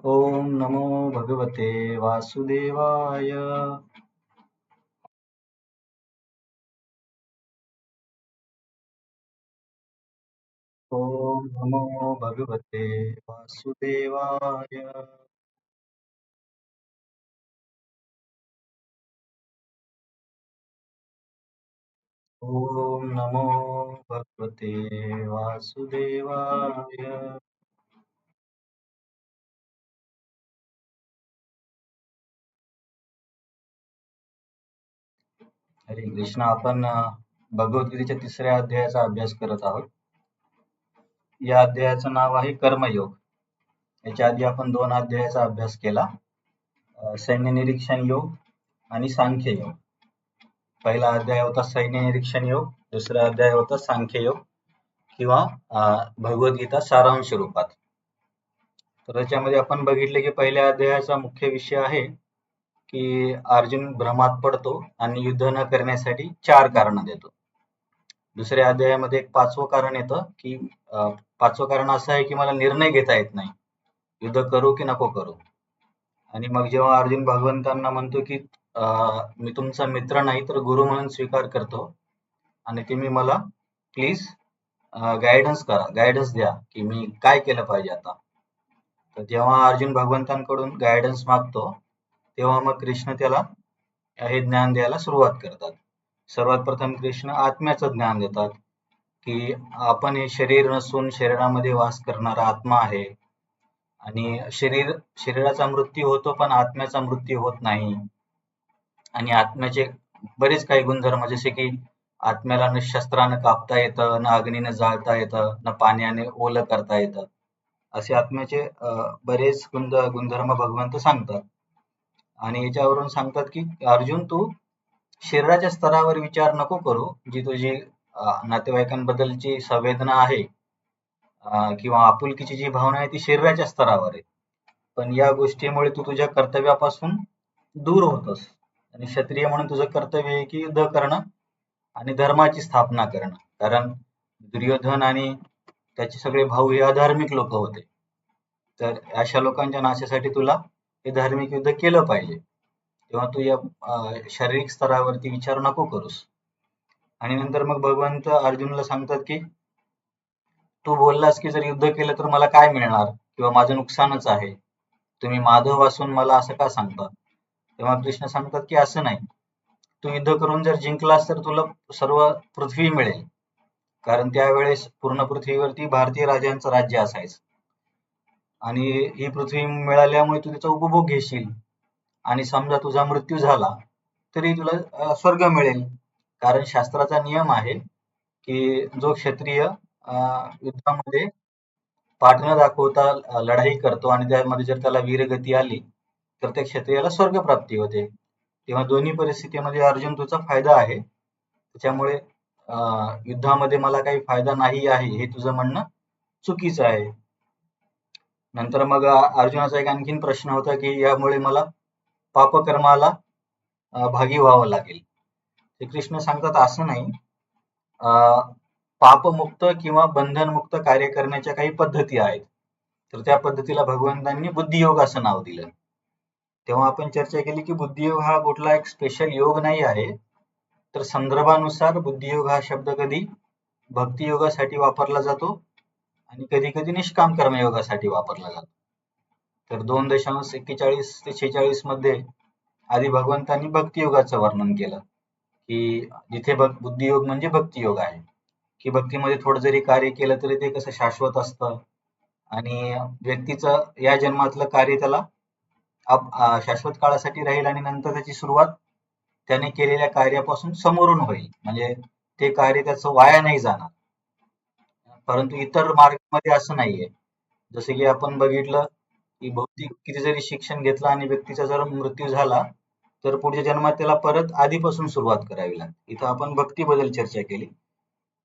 ओम नमो भगवते वासुदेवाय। ओम नमो भगवते वासुदेवाय। ओम नमो भगवते वासुदेवाय। हरे कृष्ण. आपण भगवद्गीतेच्या तिसऱ्या अध्यायाचा अभ्यास करत आहोत. या अध्यायाचं नाव आहे कर्मयोग. याच्या आधी आपण 2 अध्यायाचा अभ्यास केला. सैन्य निरीक्षण योग आणि सांख्य योग. पहिला अध्याय होता सैन्य निरीक्षण योग, दुसरा अध्याय होता सांख्य योग किंवा भगवद्गीता सारांश रूपात. तर त्याच्यामध्ये आपण बघितले की पहिल्या अध्यायाचा मुख्य विषय आहे की अर्जुन भ्रमात पडतो आणि युद्ध न करण्यासाठी 4 कारणं देतो. दुसऱ्या अध्यायामध्ये एक 5वं कारण येतं की 5वं कारण असं आहे की मला निर्णय घेता येत नाही, युद्ध करू की नको करू. आणि मग जेव्हा अर्जुन भगवंतांना म्हणतो की मी तुमचा मित्र नाही तर गुरु म्हणून स्वीकार करतो आणि तुम्ही मला प्लीज गायडन्स द्या की मी काय केलं पाहिजे आता. तर जेव्हा अर्जुन भगवंतांकडून गायडन्स मागतो तेव्हा मग कृष्ण त्याला हे ज्ञान द्यायला सुरुवात करतात. सर्वात प्रथम कृष्ण आत्म्याचं ज्ञान देतात की आपण हे शरीर नसून शरीरामध्ये वास करणारा आत्मा आहे आणि शरीराचा मृत्यू होतो पण आत्म्याचा मृत्यू होत नाही. आणि आत्म्याचे बरेच काही गुणधर्म जसे की आत्म्याला न शस्त्रानं कापता येतं, न अग्नीनं जाळता येतं, न पाण्याने ओलं करता येतं. असे आत्म्याचे बरेच गुणधर्म भगवंत सांगतात. आणि याच्यावरून सांगतात की अर्जुन तू शरीराच्या स्तरावर विचार नको करू. जी तुझी नातेवाईकांबद्दलची संवेदना आहे किंवा आपुलकीची जी भावना आहे ती शरीराच्या स्तरावर आहे. पण या गोष्टीमुळे तू तुझ्या कर्तव्यापासून दूर होतोस. आणि क्षत्रिय म्हणून तुझं कर्तव्य आहे की युद्ध करणं आणि धर्माची स्थापना करणं. कारण दुर्योधन आणि त्याचे सगळे भाऊ हे अधार्मिक लोक होते. तर अशा लोकांच्या नाशासाठी तुला हे धार्मिक युद्ध केलं पाहिजे. तेव्हा तू या शारीरिक स्तरावरती विचार नको करूस. आणि नंतर मग भगवंत अर्जुनला सांगतात की तू बोललास की जर युद्ध केलं तर मला काय मिळणार किंवा माझं नुकसानच आहे. तुम्ही माधव असून मला असं का सांगता? तेव्हा कृष्ण सांगतात की असं नाही. तू युद्ध करून जर जिंकलास तर तुला सर्व पृथ्वी मिळेल. कारण त्यावेळेस पूर्ण पृथ्वीवरती भारतीय राजांचं राज्य असायचं. आणि ही पृथ्वी मिळाल्यामुळे तू तिचा उपभोग घेशील. आणि समजा तुझा मृत्यू झाला तरी तुला स्वर्ग मिळेल. कारण शास्त्राचा नियम आहे की जो क्षत्रिय युद्धामध्ये पाठ न दाखवता लढाई करतो आणि त्यामध्ये जर त्याला वीरगती आली तर त्या क्षत्रियाला स्वर्ग प्राप्ती होते. तेव्हा दोन्ही परिस्थितीमध्ये अर्जुन तुझा फायदा आहे. त्याच्यामुळे युद्धामध्ये मला काही फायदा नाही आहे हे तुझं म्हणणं चुकीचं आहे. नंतर मग अर्जुनाचा एक आणखीन प्रश्न होता की यामुळे मला पापकर्माला भागी व्हावं लागेल. ते कृष्ण सांगतात असं नाही. पापमुक्त किंवा बंधनमुक्त कार्य करण्याच्या काही पद्धती आहेत. तर त्या पद्धतीला भगवंतांनी बुद्धियोग असं नाव दिलं. तेव्हा आपण चर्चा केली की बुद्धियोग हा कुठला एक स्पेशल योग नाही आहे. तर संदर्भानुसार बुद्धियोग हा शब्द कधी भक्तियोगासाठी वापरला जातो आणि कधी कधी निष्काम कर्मयोगासाठी वापरला जातो. तर 2.41 ते 46 मध्ये आधी भगवंतांनी भक्तियोगाचं वर्णन केलं की जिथे बुद्धियोग म्हणजे भक्तियोग आहे की भक्तीमध्ये थोडं जरी कार्य केलं तरी ते कसं शाश्वत असतं आणि व्यक्तीचं या जन्मातलं कार्य त्याला शाश्वत काळासाठी राहील आणि नंतर त्याची सुरुवात त्याने केलेल्या कार्यापासून समोरून होईल. म्हणजे ते कार्य त्याचं वाया नाही जाणार. परंतु इतर मार्गामध्ये असं नाहीये. जसं की आपण बघितलं की भौतिक किती जरी शिक्षण घेतलं आणि व्यक्तीचा जर मृत्यू झाला तर पुढच्या जन्मात त्याला परत आधीपासून सुरुवात करावी लागते. इथं आपण भक्तीबद्दल चर्चा केली.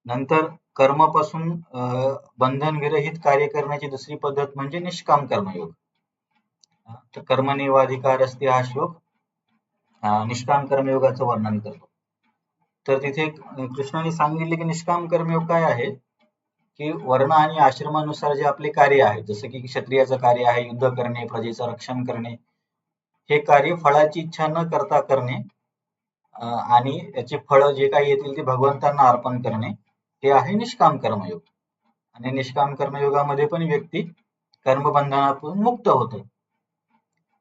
नंतर कर्मापासून बंधन विरहित कार्य करण्याची दुसरी पद्धत म्हणजे निष्काम कर्मयोग. तर कर्मणेवाधिकार असते हा श्लोक निष्काम कर्मयोगाचं वर्णन करतो. तर तिथे कृष्णाने सांगितले की निष्काम कर्मयोग काय आहे की वर्ण आणि आश्रमानुसार जे आपले कार्य आहे, जसं की क्षत्रियाचं कार्य आहे युद्ध करणे, प्रजेचं रक्षण करणे, हे कार्य फळाची इच्छा न करता करणे आणि याचे फळ जे काही येतील ते भगवंतांना अर्पण करणे, हे आहे निष्काम कर्मयोग. आणि निष्काम कर्मयोगामध्ये पण व्यक्ती कर्मबंधनातून मुक्त होतो.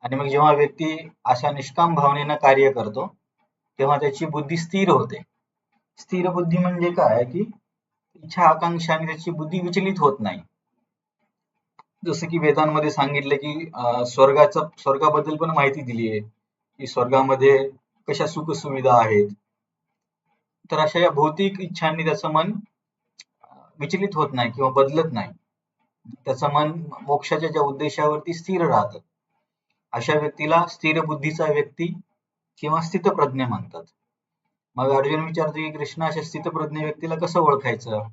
आणि मग जेव्हा व्यक्ती अशा निष्काम भावनेनं कार्य करतो तेव्हा त्याची बुद्धी स्थिर होते. स्थिर बुद्धी म्हणजे काय की इच्छा आकांक्षा आणि त्याची बुद्धी विचलित होत नाही. जसं की वेदांमध्ये सांगितलं की स्वर्गाबद्दल पण माहिती दिली आहे की स्वर्गामध्ये कशा सुख सुविधा आहेत. तर अशा या भौतिक इच्छांनी त्याचं मन विचलित होत नाही किंवा बदलत नाही. त्याचं मन मोक्षाच्या ज्या उद्देशावरती स्थिर राहतं. अशा व्यक्तीला स्थिर बुद्धीचा व्यक्ती किंवा स्थितप्रज्ञ म्हणतात. मग अर्जुन विचारतो की कृष्ण अशा स्थितप्रज्ञ व्यक्तीला कसं ओळखायचं?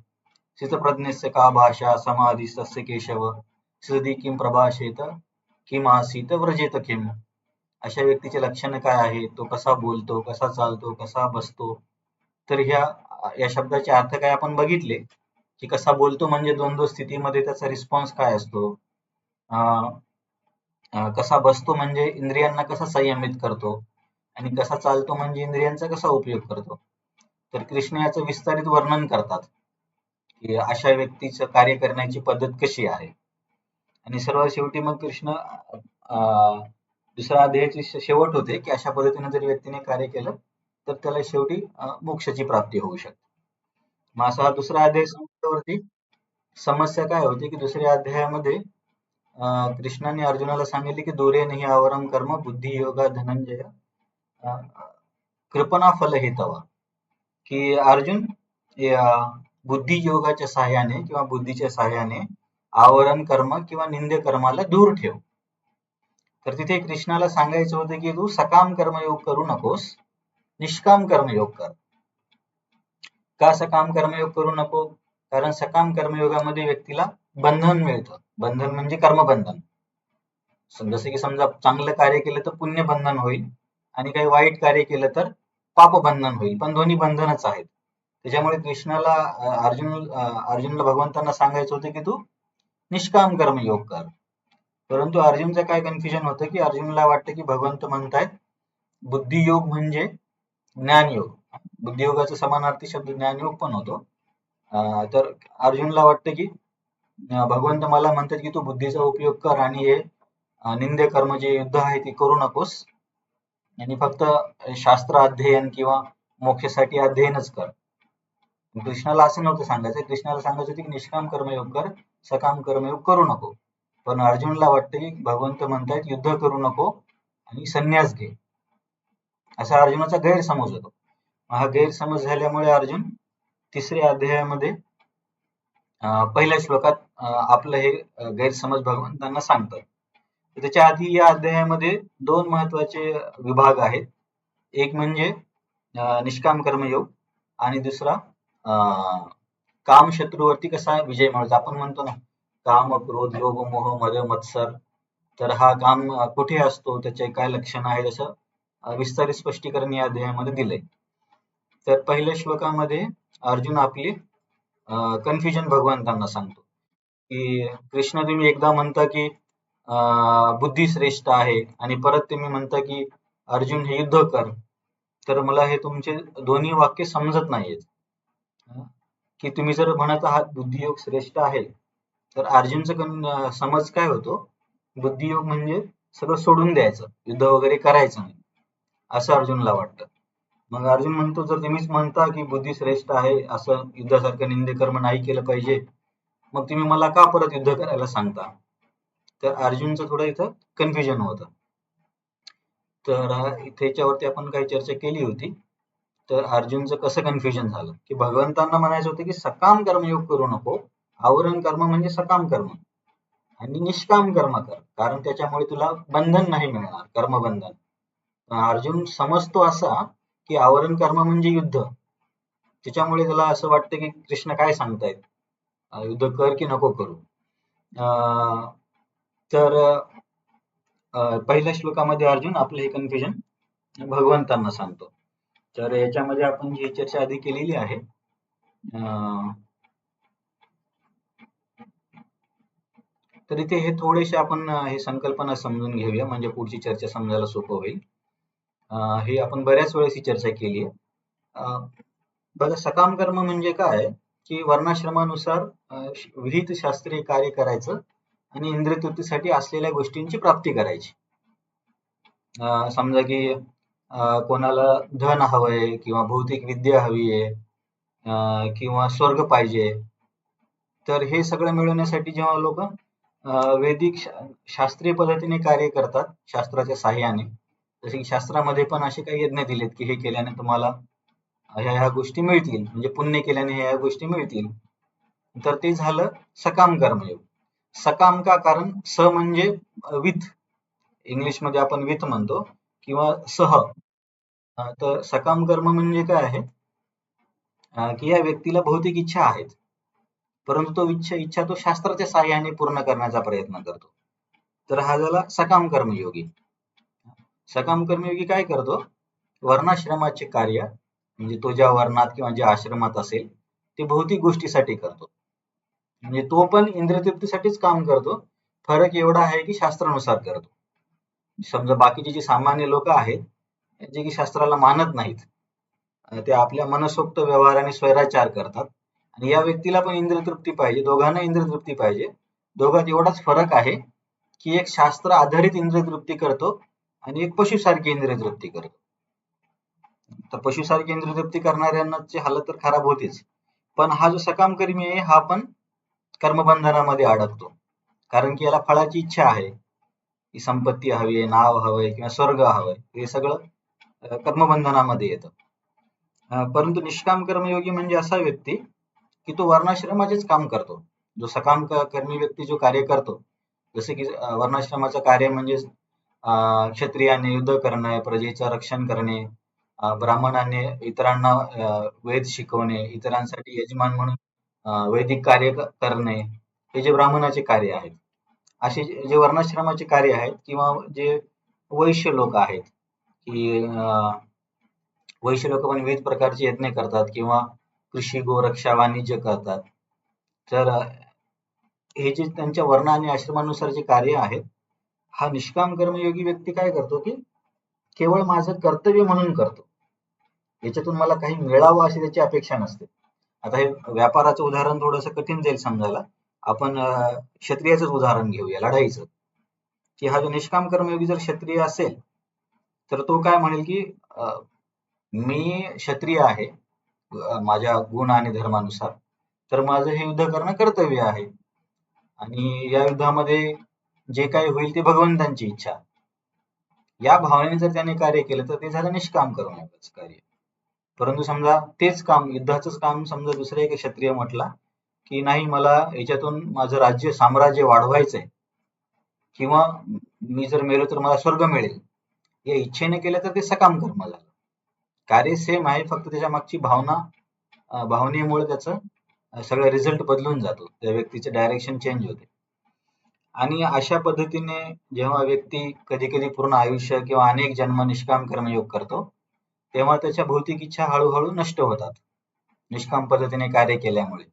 स्थितप्रज्ञस्य का भाषा समाधिस्तस्य केशव सदी किं प्रभाषेत किम आसीत व्रजेत किम. अशा व्यक्तीचे लक्षण काय आहे? तो कसा बोलतो, कसा चालतो, कसा बसतो? तर या शब्दाचे अर्थ काय आपण बघितले की कसा बोलतो म्हणजे द्वंद्व स्थितीमध्ये त्याचा रिस्पॉन्स काय असतो, कसा बसतो म्हणजे इंद्रियांना कसा संयमित करतो, आणि कसा चालतो म्हणजे इंद्रियांचा कसा उपयोग करतो. तर कृष्ण याचं विस्तारित वर्णन करतात की अशा व्यक्तीचं कार्य करण्याची पद्धत कशी आहे. आणि सर्वात शेवटी मग कृष्ण दुसऱ्या अध्यायाची शेवट होते की अशा पद्धतीने जर व्यक्तीने कार्य केलं तर त्याला शेवटी मोक्षाची प्राप्ती होऊ शकते. मग असा हा दुसरा अध्याय संपल्यावरती समस्या काय होती की दुसऱ्या अध्यायामध्ये कृष्णाने अर्जुनाला सांगितले की दूरे नाही आवरम कर्म बुद्धी योगा धनंजय कृपणा फल हेतवा, की अर्जुन बुद्धी योगाच्या सहाय्याने किंवा बुद्धीच्या सहाय्याने आवरण कर्म किंवा निंद्य कर्माला दूर ठेव. तर तिथे कृष्णाला सांगायचं होतं की तू सकाम कर्मयोग करू नकोस, निष्काम कर्मयोग कर. का सकाम कर्मयोग करू नको? कारण सकाम कर्मयोगामध्ये व्यक्तीला बंधन मिळतं. बंधन म्हणजे कर्मबंधन. जसं की समजा चांगलं कार्य केलं तर पुण्य बंधन होईल आणि काही वाईट कार्य केलं तर पाप बंधन होईल, पण दोन्ही बंधनच आहेत. त्याच्यामुळे कृष्णाला अर्जुनला भगवंतांना सांगायचं होतं की तू निष्काम कर्मयोग कर. परंतु अर्जुनचं काय कन्फ्युजन होतं की अर्जुनला वाटतं की भगवंत म्हणतायत बुद्धियोग म्हणजे ज्ञानयोग. बुद्धियोगाचा समानार्थी शब्द ज्ञानयोग पण होतो. तर अर्जुनला वाटतं की भगवंत मला म्हणतात की तू बुद्धीचा उपयोग कर आणि हे निंद्य कर्म जे युद्ध आहे ते करू नकोस आणि फक्त शास्त्र अध्ययन किंवा मोक्षासाठी अध्ययनच कर. कृष्णाला असं नव्हतं सांगायचं. कृष्णाला सांगायचं होतं की निष्काम कर्मयोग कर, सकाम कर्मयोग करू नको. पण अर्जुनला वाटतं की भगवंत म्हणतायत युद्ध करू नको आणि संन्यास घे, असा अर्जुनाचा गैरसमज होतो. हा गैरसमज झाल्यामुळे अर्जुन तिसऱ्या अध्यायामध्ये पहिल्या श्लोकात आपलं हे गैरसमज भगवंतांना सांगतात. त्याच्या आधी या अध्यायामध्ये दोन महत्वाचे विभाग आहेत. एक म्हणजे निष्काम कर्मयोग आणि दुसरा काम शत्रूवरती कसा विजय मिळवतो. आपण म्हणतो ना काम क्रोध लोभ मोह मद मत्सर. तर हा काम कुठे असतो, त्याचे काय लक्षण आहे, असं विस्तारित स्पष्टीकरण या अध्यायामध्ये दिलंय. तर पहिल्या श्लोकामध्ये अर्जुन आपली कन्फ्युजन भगवंतांना सांगतो की कृष्ण तुम्ही एकदा म्हणता की बुद्धी श्रेष्ठ आहे आणि परत तुम्ही म्हणता की अर्जुन हे युद्ध कर. तर मला हे तुमचे दोन्ही वाक्य समजत नाहीयेत. की तुम्ही जर म्हणत आहात बुद्धियोग श्रेष्ठ आहे तर अर्जुनचं समज काय होतो, बुद्धियोग म्हणजे सगळं सोडून द्यायचं, युद्ध वगैरे करायचं नाही, असं अर्जुनला वाटतं. मग अर्जुन म्हणतो जर तुम्हीच म्हणता की बुद्धी श्रेष्ठ आहे, असं युद्धासारखं निंद्य कर्म नाही केलं पाहिजे, मग तुम्ही मला का परत युद्ध करायला सांगता. तर अर्जुनचं थोडं इथं कन्फ्युजन होतं. तर त्याच्यावरती आपण काही चर्चा केली होती. तर अर्जुनचं कसं कन्फ्युजन झालं की भगवंतांना म्हणायचं होतं की सकाम कर्मयोग करू नको, आवरण कर्म म्हणजे सकाम कर्म आणि निष्काम कर्म कर, कारण त्याच्यामुळे तुला बंधन नाही मिळणार, कर्मबंधन. अर्जुन समजतो असा की आवरण कर्म म्हणजे युद्ध. त्याच्यामुळे त्याला असं वाटतं की कृष्ण काय सांगतायत, युद्ध कर की नको करू. तर पहिल्या श्लोकामध्ये अर्जुन आपलं हे कन्फ्युजन भगवंतांना सांगतो. तर याच्यामध्ये आपण जी चर्चा आधी केलेली आहे तर इथे हे थोडेसे आपण हे संकल्पना समजून घेऊया, म्हणजे पुढची चर्चा समजायला सोपं होईल. हे आपण बऱ्याच वेळेस ही चर्चा केली आहे. बघा, सकाम कर्म म्हणजे काय, की वर्णाश्रमानुसार विहित शास्त्रीय कार्य करायचं आणि इंद्रियतृप्तीसाठी असलेल्या गोष्टींची प्राप्ती करायची. समजा की कोणाला धन हवंय किंवा भौतिक विद्या हवी आहे किंवा स्वर्ग पाहिजे, तर हे सगळं मिळवण्यासाठी जेव्हा लोक वैदिक शास्त्रीय पद्धतीने कार्य करतात शास्त्राच्या साह्याने, जसे की शास्त्रामध्ये पण असे काही यज्ञ दिलेत की हे केल्याने तुम्हाला ह्या गोष्टी मिळतील, म्हणजे पुण्य केल्याने ह्या गोष्टी मिळतील. तर ते झालं सकाम कर्मयोग. सकाम का, कारण स म्हणजे विथ, इंग्लिश मध्ये आपण विथ म्हणतो किंवा सह. तर सकाम कर्म म्हणजे काय आहे, की या व्यक्तीला भौतिक इच्छा आहेत, परंतु तो इच्छा तो शास्त्राच्या साह्याने पूर्ण करण्याचा प्रयत्न करतो. तर हा झाला सकाम कर्मयोगी. सकाम कर्मयोगी काय करतो, वर्णाश्रमाचे कार्य, म्हणजे तो ज्या वर्णात किंवा ज्या आश्रमात असेल ते भौतिक गोष्टीसाठी करतो, म्हणजे तो पण इंद्रियतृप्तीसाठीच काम करतो. फरक एवढा आहे की शास्त्रानुसार करतो. समजा बाकीचे जे सामान्य लोक आहेत, जे की शास्त्राला मानत नाहीत, ते आपल्या मनसोक्त व्यवहाराने स्वैराचार करतात, आणि या व्यक्तीला पण इंद्रियतृप्ती पाहिजे, दोघांना इंद्रियतृप्ती पाहिजे. दोघात एवढाच फरक आहे की एक शास्त्र आधारित इंद्रियतृप्ती करतो आणि एक पशुसारखी इंद्रियतृप्ती करतो. तर पशुसारखी इंद्रियतृप्ती करणाऱ्यांची हालत तर खराब होतीच, पण हा जो सकाम कर्मी आहे हा पण कर्मबंधनामध्ये अडकतो, कारण की याला फळाची इच्छा आहे, की संपत्ती हवी आहे, नाव हवंय किंवा स्वर्ग हवंय, हे सगळं कर्मबंधनामध्ये येतं. परंतु निष्काम कर्मयोगी म्हणजे असा व्यक्ती की तो वर्णाश्रमाचेच काम करतो. जो सकाम कर्मी व्यक्ती जो कार्य करतो, जसे की वर्णाश्रमाचं कार्य म्हणजे क्षत्रियाने युद्ध करणे, प्रजेचं रक्षण करणे, ब्राह्मणाने इतरांना वेद शिकवणे, इतरांसाठी यजमान म्हणून वैदिक कार्य करणे, हे जे ब्राह्मणाचे कार्य आहेत. असे जे वर्णाश्रमाचे कार्य आहेत, किंवा जे वैश्य लोक आहेत, की वैश्य लोक पण विविध प्रकारचे यज्ञ करतात किंवा कृषी, गोरक्षा, वाणिज्य करतात. तर हे जे त्यांच्या वर्ण आणि आश्रमानुसार जे कार्य आहेत, हा निष्काम कर्मयोगी व्यक्ती काय करतो, की केवळ माझं कर्तव्य म्हणून करतो, याच्यातून मला काही मिळावं अशी त्याची अपेक्षा नसते. आता हे व्यापाराचं उदाहरण थोडंसं कठीण जाईल समजायला, आपण क्षत्रियाचंच उदाहरण घेऊया, लढाईचं. की हा जो निष्काम कर्मयोगी जर क्षत्रिय असेल, तर तो काय म्हणेल की मी क्षत्रिय आहे माझ्या गुण आणि धर्मानुसार, तर माझं हे युद्ध करणं कर्तव्य आहे, आणि या युद्धामध्ये जे काही होईल ते भगवंतांची इच्छा, या भावनेने जर त्याने कार्य केलं तर ते झालं निष्काम कर्मयोगाचं कार्य. परंतु समजा तेच काम, युद्धाचंच काम, समजा दुसरा एक क्षत्रिय म्हटला की नाही, मला याच्यातून माझं राज्य साम्राज्य वाढवायचंय, किंवा मी जर मेलो तर मला स्वर्ग मिळेल, या इच्छेने केलं तर ते सकाम कर्म झालं. कार्य सेम आहे, फक्त त्याच्या मागची भावनेमुळे त्याचं सगळं रिझल्ट बदलून जातो, त्या व्यक्तीचे डायरेक्शन चेंज होते. आणि अशा पद्धतीने जेव्हा व्यक्ती कधी कधी पूर्ण आयुष्य किंवा अनेक जन्म निष्काम कर्मयोग करतो, तेव्हा त्याच्या भौतिक इच्छा हळूहळू नष्ट होतात निष्काम पद्धतीने कार्य केल्यामुळे.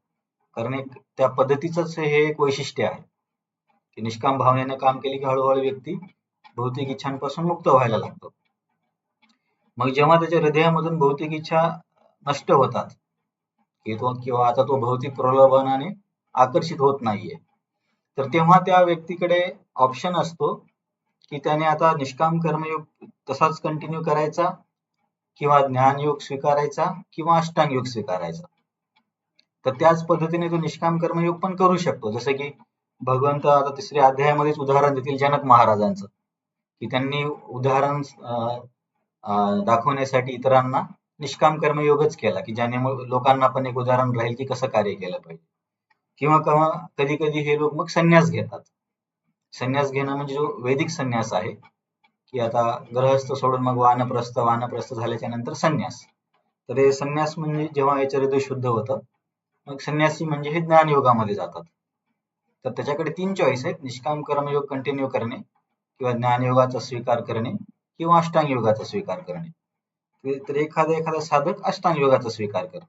कारण एक त्या पद्धतीचंच हे एक वैशिष्ट्य आहे की निष्काम भावनेने काम केले की हळूहळू व्यक्ती भौतिक इच्छांपासून मुक्त व्हायला लागतो. मग जेव्हा त्याच्या हृदयामधून भौतिक इच्छा नष्ट होतात, की तो किंवा आता तो भौतिक प्रलोभनाने आकर्षित होत नाहीये, तर तेव्हा त्या व्यक्तीकडे ऑप्शन असतो की त्याने आता निष्काम कर्मयोग तसाच कंटिन्यू करायचा, किंवा ज्ञानयोग स्वीकारायचा, किंवा अष्टांग योग स्वीकारायचा. तर त्याच पद्धतीने तो निष्काम कर्मयोग पण करू शकतो. जसं की भगवंत आता 3ऱ्या अध्यायामध्येच उदाहरण देतील जनक महाराजांचं, की त्यांनी उदाहरण दाखवण्यासाठी इतरांना निष्काम कर्मयोगच केला, की ज्याने लोकांना पण एक उदाहरण राहील की कसं कार्य केलं पाहिजे. किंवा कधी कधी हे लोक मग संन्यास घेतात. संन्यास घेणं म्हणजे जो वैदिक संन्यास आहे, की आता ग्रहस्थ सोडून मग वानप्रस्थ झाल्याच्या नंतर संन्यास. तर हे संन्यास म्हणजे जेव्हा याचं हृदय शुद्ध होतं, मग संन्यासी म्हणजे हे ज्ञानयोगामध्ये जातात. तर त्याच्याकडे 3 चॉईस आहेत, निष्काम कर्मयोग कंटिन्यू करणे, किंवा ज्ञानयोगाचा स्वीकार करणे, किंवा अष्टांग योगाचा स्वीकार करणे. तर एखादा साधक अष्टांग योगाचा स्वीकार करतो,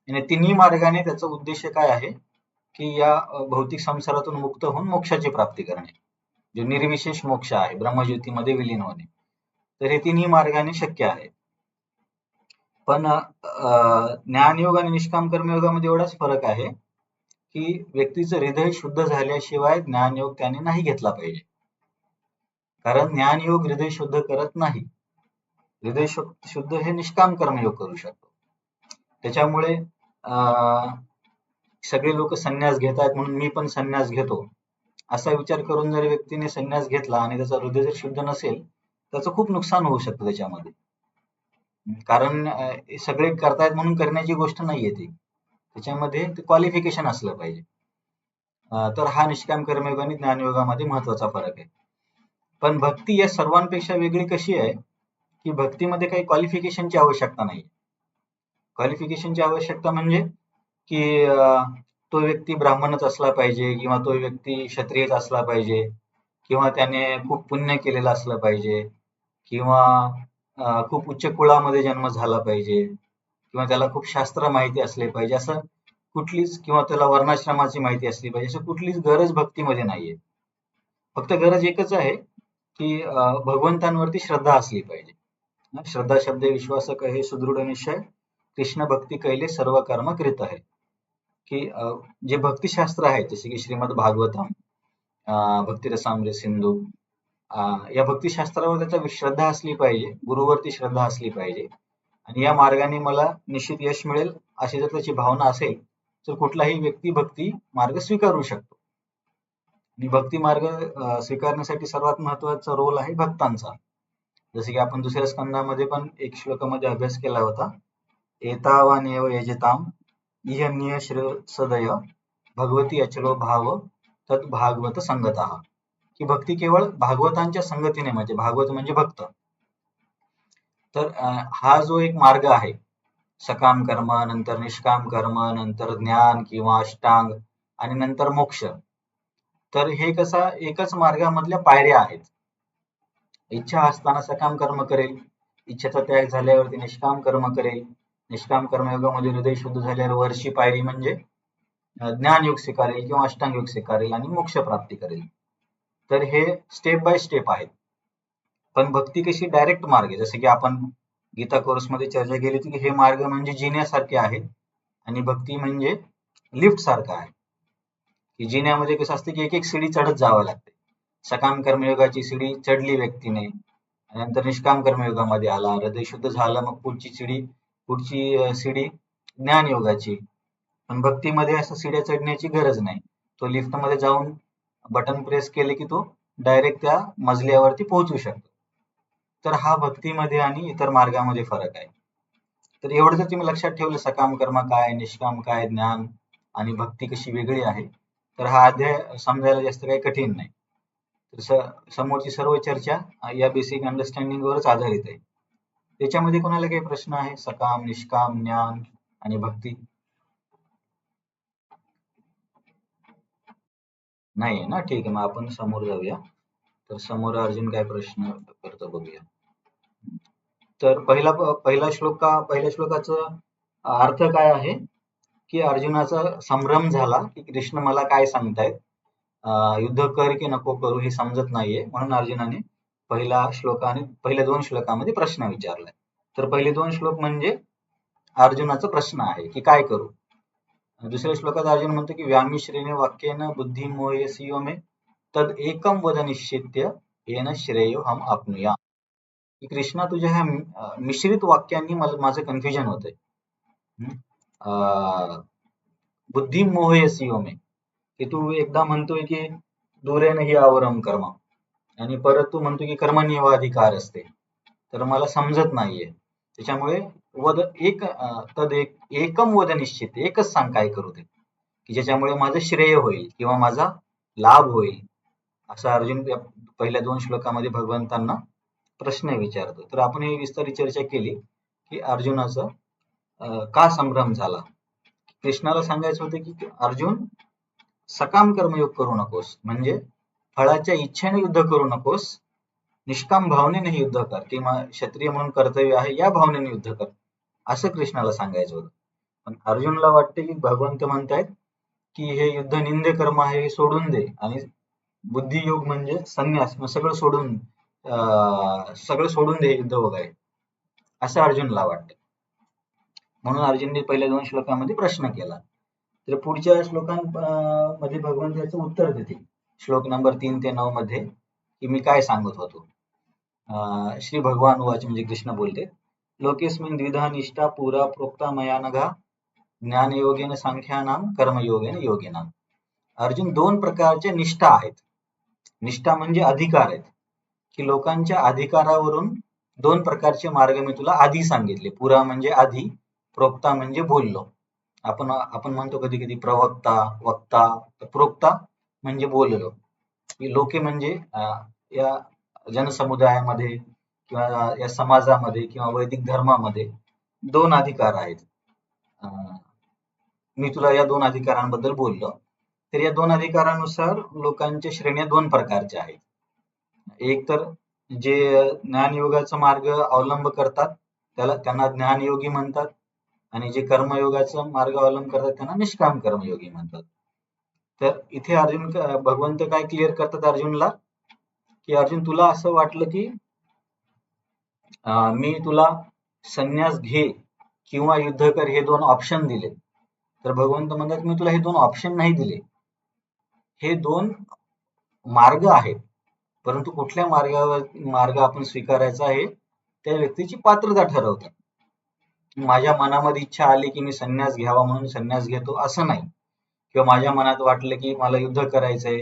आणि तिन्ही मार्गाने त्याचा उद्देश काय आहे, की या भौतिक संसारातून मुक्त होऊन मोक्षाची प्राप्ती करणे, जो निर्विशेष मोक्ष आहे, ब्रह्मज्योतीमध्ये विलीन होणे. तर हे तिन्ही मार्गाने शक्य आहे. पण ज्ञानयोग आणि निष्काम कर्मयोगामध्ये एवढाच फरक आहे की व्यक्तीचं हृदय शुद्ध झाल्याशिवाय ज्ञानयोग त्याने नाही घेतला पाहिजे. कारण ज्ञानयोग हृदय शुद्ध करत नाही. हृदय शुद्ध हे निष्काम कर्मयोग करू शकतो. त्याच्यामुळे सगळे लोक संन्यास घेत आहेत म्हणून मी पण संन्यास घेतो, असा विचार करून जर व्यक्तीने संन्यास घेतला आणि त्याचा हृदय जर शुद्ध नसेल, त्याचं खूप नुकसान होऊ शकतं त्याच्यामध्ये. कारण सगळे करतायत म्हणून करण्याची गोष्ट नाहीये ती. त्याच्यामध्ये क्वालिफिकेशन असलं पाहिजे. तर हा निष्काम कर्मयोग आणि ज्ञानयोगामध्ये महत्वाचा फरक आहे. पण भक्ती या सर्वांपेक्षा वेगळी कशी आहे की भक्तीमध्ये काही क्वालिफिकेशनची आवश्यकता नाही. क्वालिफिकेशनची आवश्यकता म्हणजे की तो व्यक्ती ब्राह्मणच असला पाहिजे किंवा तो व्यक्ती क्षत्रियच असला पाहिजे किंवा त्याने खूप पुण्य केलेलं असलं पाहिजे किंवा खूप उच्च कुळामध्ये जन्म झाला पाहिजे किंवा त्याला खूप शास्त्र माहिती असले पाहिजे, असं कुठलीच, किंवा त्याला वर्णाश्रमाची माहिती असली पाहिजे, असं कुठलीच गरज भक्तीमध्ये नाहीये. फक्त गरज एकच आहे की भगवंतांवरती श्रद्धा असली पाहिजे. श्रद्धा शब्द विश्वास कहे सुदृढ निश्चय, कृष्ण भक्ती कैले सर्व कर्म कृत आहे. की जे भक्तिशास्त्र आहे जसे की श्रीमद भागवतम, भक्तिरसामृत सिंधू, या भक्तिशास्त्रावर त्याचा श्रद्धा असली पाहिजे, गुरुवरती श्रद्धा असली पाहिजे आणि या मार्गाने मला निश्चित यश मिळेल अशी जर त्याची भावना असेल तर कुठलाही व्यक्ती भक्ती मार्ग स्वीकारू शकतो. आणि भक्ती मार्ग स्वीकारण्यासाठी सर्वात महत्वाचा रोल आहे भक्तांचा. जसे की आपण दुसऱ्या स्कंदामध्ये पण एक श्लोकामध्ये अभ्यास केला होता, एतावानेव यजताम इह सदय भगवती अचलो भाव तत् भागवत संगतः, की भक्ती केवळ भागवतांच्या संगतीने, म्हणजे भागवत म्हणजे भक्त. तर हा जो एक मार्ग आहे, सकाम कर्म, नंतर निष्काम कर्म, नंतर ज्ञान किंवा अष्टांग आणि नंतर मोक्ष, तर हे कसा एकच मार्गामधल्या पायऱ्या आहेत. इच्छा असताना सकाम कर्म करेल, इच्छेचा त्याग झाल्यावरती निष्काम कर्म करेल, निष्काम कर्मयोगामध्ये हृदय शुद्ध झाल्यावर वरची पायरी म्हणजे ज्ञानयोग स्वीकारेल किंवा अष्टांग योग स्वीकारेल आणि मोक्ष प्राप्ती करेल. तर हे स्टेप बाय स्टेप आहेत. पण भक्ती कशी डायरेक्ट मार्ग आहे, जसे की आपण गीता कोर्स मध्ये चर्चा केली होती की हे मार्ग म्हणजे जिन्यासारखे आहेत आणि भक्ती म्हणजे लिफ्ट सारखं आहे, की जिन्यामध्ये कसं असतं की एक एक सीडी चढत जावं लागते. सकाम कर्मयोगाची सीडी चढली व्यक्तीने, नंतर निष्काम कर्मयोगामध्ये आला, हृदय शुद्ध झालं, मग पुढची सीडी ज्ञान योगाची. पण भक्तीमध्ये असं सीड्या चढण्याची गरज नाही, तो लिफ्ट मध्ये जाऊन बटन प्रेस केले की तो डायरेक्ट त्या मजल्यावरती पोहोचू शकतो. तर हा भक्तीमध्ये आणि इतर मार्गामध्ये फरक आहे. तर एवढं जर तुम्ही लक्षात ठेवलं, सकाम कर्म काय, निष्काम काय, ज्ञान आणि भक्ती कशी वेगळी आहे, तर हा अध्याय समजायला जास्त काही कठीण नाही. समोरची सर्व चर्चा या बेसिक अंडरस्टँडिंग वरच आधारित आहे. त्याच्यामध्ये कोणाला काही प्रश्न आहे? सकाम, निष्काम, ज्ञान आणि भक्ती नाही आहे ना? ठीक आहे, मग आपण समोर जाऊया. तर समोर अर्जुन काय प्रश्न करतो बघूया. तर पहिल्या श्लोकाचा अर्थ काय आहे की अर्जुनाचा संभ्रम झाला की कृष्ण मला काय सांगतायत, युद्ध कर की नको करू हे समजत नाहीये, म्हणून अर्जुनाने पहिल्या 2 श्लोकामध्ये प्रश्न विचारलाय. तर पहिले 2 श्लोक म्हणजे अर्जुनाचा प्रश्न आहे की काय करू. दुसऱ्या श्लोकात अर्जुन म्हणतो की व्यामिश्रेण वाक्येन बुद्धी मोहयसीयो मे तद एकम वद निश्चित्य येन श्रेयो हम आपनुया. की कृष्णा तुझ्या ह्या मिश्रित वाक्यांनी माझं कन्फ्युजन होतंय. बुद्धी मोहयसीयो मे, की तू एकदा म्हणतोय की दुरेन हि आवरम कर्म आणि परत तू म्हणतो की कर्मण्येवाधिकार असते, तर मला समजत नाहीये. त्याच्यामुळे वद एकम वद निश्चित, एकच सांग काय करू ते, की ज्याच्यामुळे माझं श्रेय होईल किंवा माझा लाभ होईल, असं अर्जुन पहिल्या 2 श्लोकामध्ये भगवंतांना प्रश्न विचारतो. तर आपण ही विस्तारित चर्चा केली की अर्जुनाचा का संभ्रम झाला. कृष्णाला सांगायचं होतं की अर्जुन, सकाम कर्मयोग करू नकोस, म्हणजे फळाच्या इच्छेने युद्ध करू नकोस, निष्काम भावनेने युद्ध कर, किंवा क्षत्रिय म्हणून कर्तव्य आहे या भावनेने युद्ध कर, असं कृष्णाला सांगायचं होतं. पण अर्जुनला वाटते की भगवंत म्हणतायत की हे युद्ध निंदे कर्म आहे हे सोडून दे आणि बुद्धियोग म्हणजे संन्यास, मग सगळं सोडून दे युद्ध वगैरे, असं अर्जुनला वाटतं. म्हणून अर्जुनने पहिल्या 2 श्लोकामध्ये प्रश्न केला. तर पुढच्या श्लोकांमध्ये भगवान त्याचं उत्तर देतील. श्लोक नंबर 3 ते 9 मध्ये की मी काय सांगत होतो. श्री भगवान उवाच, म्हणजे कृष्ण बोलते, लोकेस्मिन् द्विधा निष्ठा पुरा प्रोक्ता मया नघा ज्ञानयोगेन सांख्यानाम कर्मयोगेन योगिनाम. अर्जुन 2 प्रकारच्या निष्ठा आहेत. निष्ठा म्हणजे अधिकार आहेत, की लोकांच्या अधिकारावरून 2 प्रकारचे मार्ग मी तुला आधी सांगितले. पुरा म्हणजे आधी, प्रोक्ता म्हणजे बोललो. आपण म्हणतो कधी कधी प्रवक्ता, वक्ता. तर प्रोक्ता म्हणजे बोललो. लोके म्हणजे या जनसमुदायामध्ये किंवा या समाजामध्ये किंवा वैदिक धर्मामध्ये 2 अधिकार आहेत. मी तुला या 2 अधिकारांबद्दल बोललो. तर या 2 अधिकारानुसार लोकांच्या श्रेण्या 2 प्रकारच्या आहेत. एक तर जे ज्ञानयोगाचा मार्ग अवलंब करतात त्यांना ज्ञानयोगी म्हणतात, आणि जे कर्मयोगाचा मार्ग अवलंब करतात त्यांना निष्काम कर्मयोगी म्हणतात. तर इथे भगवंत काय क्लिअर करतात अर्जुनला, की अर्जुन तुला असं वाटलं की मी तुला संन्यास घे किंवा युद्ध कर हे 2 ऑप्शन दिले. तर भगवंत म्हणतात मी तुला हे 2 ऑप्शन नाही दिले. हे 2 मार्ग आहेत, परंतु कुठल्या मार्ग आपण स्वीकारायचा आहे त्या व्यक्तीची पात्रता ठरवतात. माझ्या मनामध्ये इच्छा आली की मी संन्यास घ्यावा म्हणून संन्यास घेतो असं नाही, किंवा माझ्या मनात वाटलं की मला युद्ध करायचंय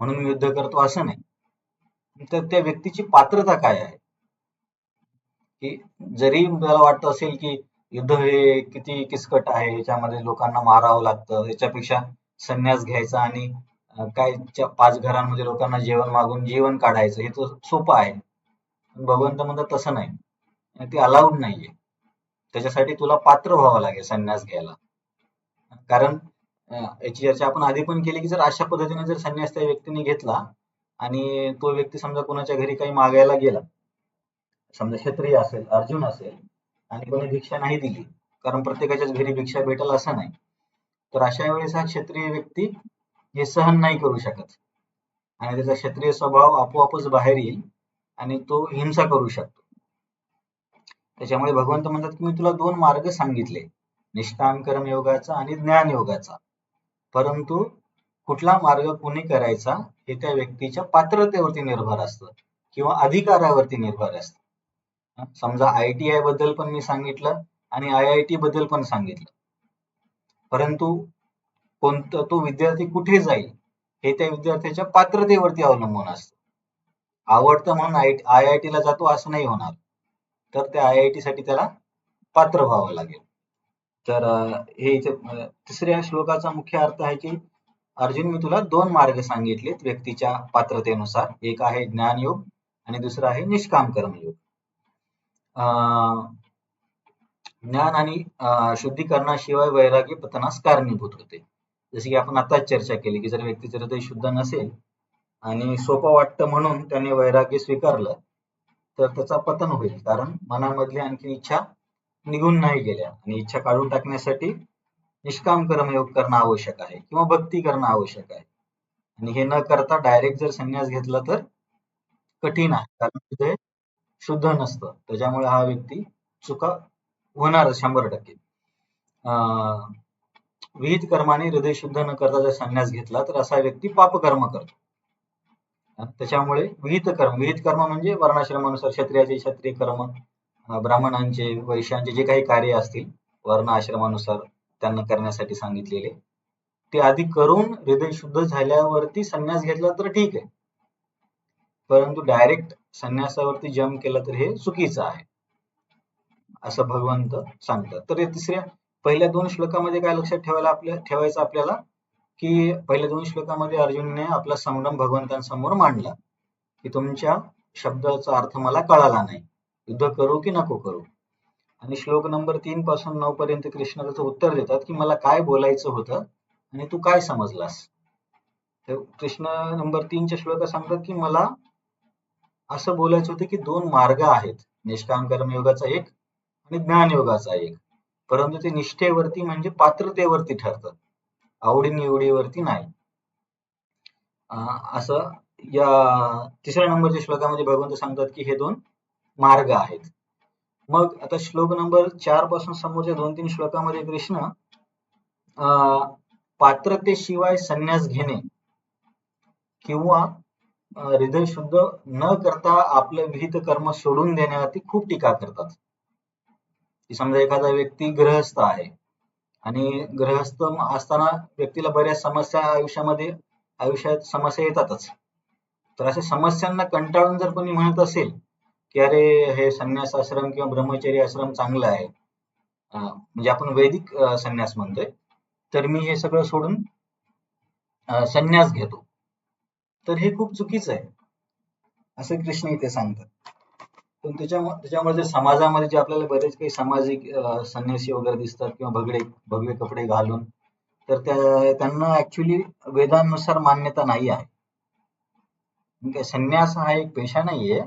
म्हणून मी युद्ध करतो असं नाही. तर त्या व्यक्तीची पात्रता काय आहे, की जरी मला वाटत असेल की युद्ध हे किती किचकट आहे, याच्यामध्ये लोकांना मारावं लागतं, याच्यापेक्षा संन्यास घ्यायचा आणि काय 5 घरांमध्ये लोकांना जेवण मागून जीवन काढायचं हे तर सोपं आहे. भगवंत म्हणतात तसं नाही, ते अलाउड नाहीये. त्याच्यासाठी तुला पात्र व्हावं लागेल संन्यास घ्यायला. कारण याची चर्चा आपण आधी पण केली की जर अशा पद्धतीने जर संन्यास त्या व्यक्तीने घेतला आणि तो व्यक्ती समजा कोणाच्या घरी काही मागायला गेला, समजा क्षत्रिय असेल, अर्जुन असेल, आणि कोणी भिक्षा नाही दिली, कारण प्रत्येकाच्याच घरी भिक्षा भेटेल असं नाही, तर अशा वेळेस हा क्षत्रिय व्यक्ती हे सहन नाही करू शकत आणि त्याचा क्षत्रिय स्वभाव आपोआपच बाहेर येईल आणि तो हिंसा करू शकतो. त्याच्यामुळे भगवंत म्हणतात की मी तुला 2 मार्ग सांगितले, निष्काम कर्मयोगाचा आणि ज्ञान योगाचा, परंतु कुठला मार्ग कोणी करायचा हे त्या व्यक्तीच्या पात्रतेवरती निर्भर असतं किंवा अधिकारावरती निर्भर असतं. समजा ITI बद्दल पण मी सांगितलं आणि IIT बद्दल पण सांगितलं, परंतु तो विद्यार्थी कुठे जाईल हे त्या विद्यार्थ्याच्या पात्रतेवरती अवलंबून असतं. आवडतं म्हणून IIT ला जातो असं नाही होणार, तर त्या IIT साठी त्याला पात्र व्हावं लागेल. तर हे इथे तिसऱ्या श्लोकाचा मुख्य अर्थ आहे की अर्जुन मी तुला 2 मार्ग सांगितलेत व्यक्तीच्या पात्रतेनुसार, एक आहे ज्ञानयोग आणि दुसरा आहे निष्काम कर्मयोग. ज्ञान आणि शुद्धीकरणाशिवाय वैराग्य पतनास कारणीभूत होते. जसे की आपण आताच चर्चा केली की जर व्यक्तीचं हृदय शुद्ध नसेल आणि सोपं वाटतं म्हणून त्याने वैराग्य स्वीकारलं तर त्याचा पतन होईल, कारण मनामधली आणखी इच्छा निघून नाही गेल्या आणि इच्छा काढून टाकण्यासाठी निष्काम कर्मयोग करणं आवश्यक आहे किंवा भक्ती करणं आवश्यक आहे. आणि हे न करता डायरेक्ट जर संन्यास घेतला तर कठीण आहे, कारण हृदय शुद्ध नसतं. त्याच्यामुळे हा व्यक्ती चुका होणार 100%. विहित कर्माने हृदय शुद्ध न करता जर संन्यास घेतला तर असा व्यक्ती पापकर्म करतो. त्याच्यामुळे विहित कर्म म्हणजे वर्णाश्रमानुसार क्षत्रियाचे क्षत्रिय कर्म, ब्राह्मणांचे वैश्यांचे जे काही कार्य असतील वर्ण आश्रमानुसार त्यांना करण्यासाठी सांगितलेले, ते आधी करून हृदय शुद्ध झाल्यावरती संन्यास घेतला तर ठीक आहे, परंतु डायरेक्ट संन्यासावरती जंप केलं तर हे चुकीचं आहे असं भगवंत सांगतात. तर पहिल्या 2 श्लोकामध्ये काय लक्षात ठेवायचं आपल्याला, की पहिल्या 2 श्लोकामध्ये अर्जुनने आपला संभ्रम भगवंतांसमोर मांडला की तुमच्या शब्दाचा अर्थ मला कळाला नाही, युद्ध करू की नको करू. आणि श्लोक नंबर 3 पासून 9 पर्यंत कृष्ण त्याचं उत्तर देतात की मला काय बोलायचं होतं आणि तू काय समजलास. तर कृष्ण नंबर 3च्या श्लोकात सांगतात की मला असं बोलायचं होतं की 2 मार्ग आहेत, निष्काम कर्मयोगाचा एक आणि ज्ञान योगाचा एक, परंतु ते निष्ठेवरती म्हणजे पात्रतेवरती ठरतात. आवडीनिवडीवरती नाही. असं या तिसऱ्या नंबरच्या श्लोकामध्ये भगवंत सांगतात की हे दोन मार्ग आहेत. मग आता श्लोक नंबर 4 पासून समोरच्या 2-3 श्लोकामध्ये कृष्ण पात्रतेशिवाय संन्यास घेणे किंवा हृदय शुद्ध न करता आपलं विहित कर्म सोडून देण्यावरती खूप टीका करतात. की समजा एखादा व्यक्ती गृहस्थ आहे आणि गृहस्थ असताना व्यक्तीला बऱ्याच समस्या आयुष्यात समस्या येतातच. तर अशा समस्यांना कंटाळून जर कोणी म्हणत असेल की अरे हे संन्यास आश्रम किंवा ब्रह्मचर्य आश्रम चांगलं आहे, म्हणजे आपण वैदिक संन्यास म्हणतोय, तर मी हे सगळं सोडून संन्यास घेतो, तर हे खूप चुकीचं आहे असं कृष्ण इथे सांगतात. पण त्याच्यामुळे जर समाजामध्ये जे आपल्याला बरेच काही सामाजिक संन्यासी वगैरे दिसतात किंवा भगवे कपडे घालून, तर त्यांना ऍक्च्युली वेदांनुसार मान्यता नाही आहे. संन्यास हा एक पेशा नाहीये,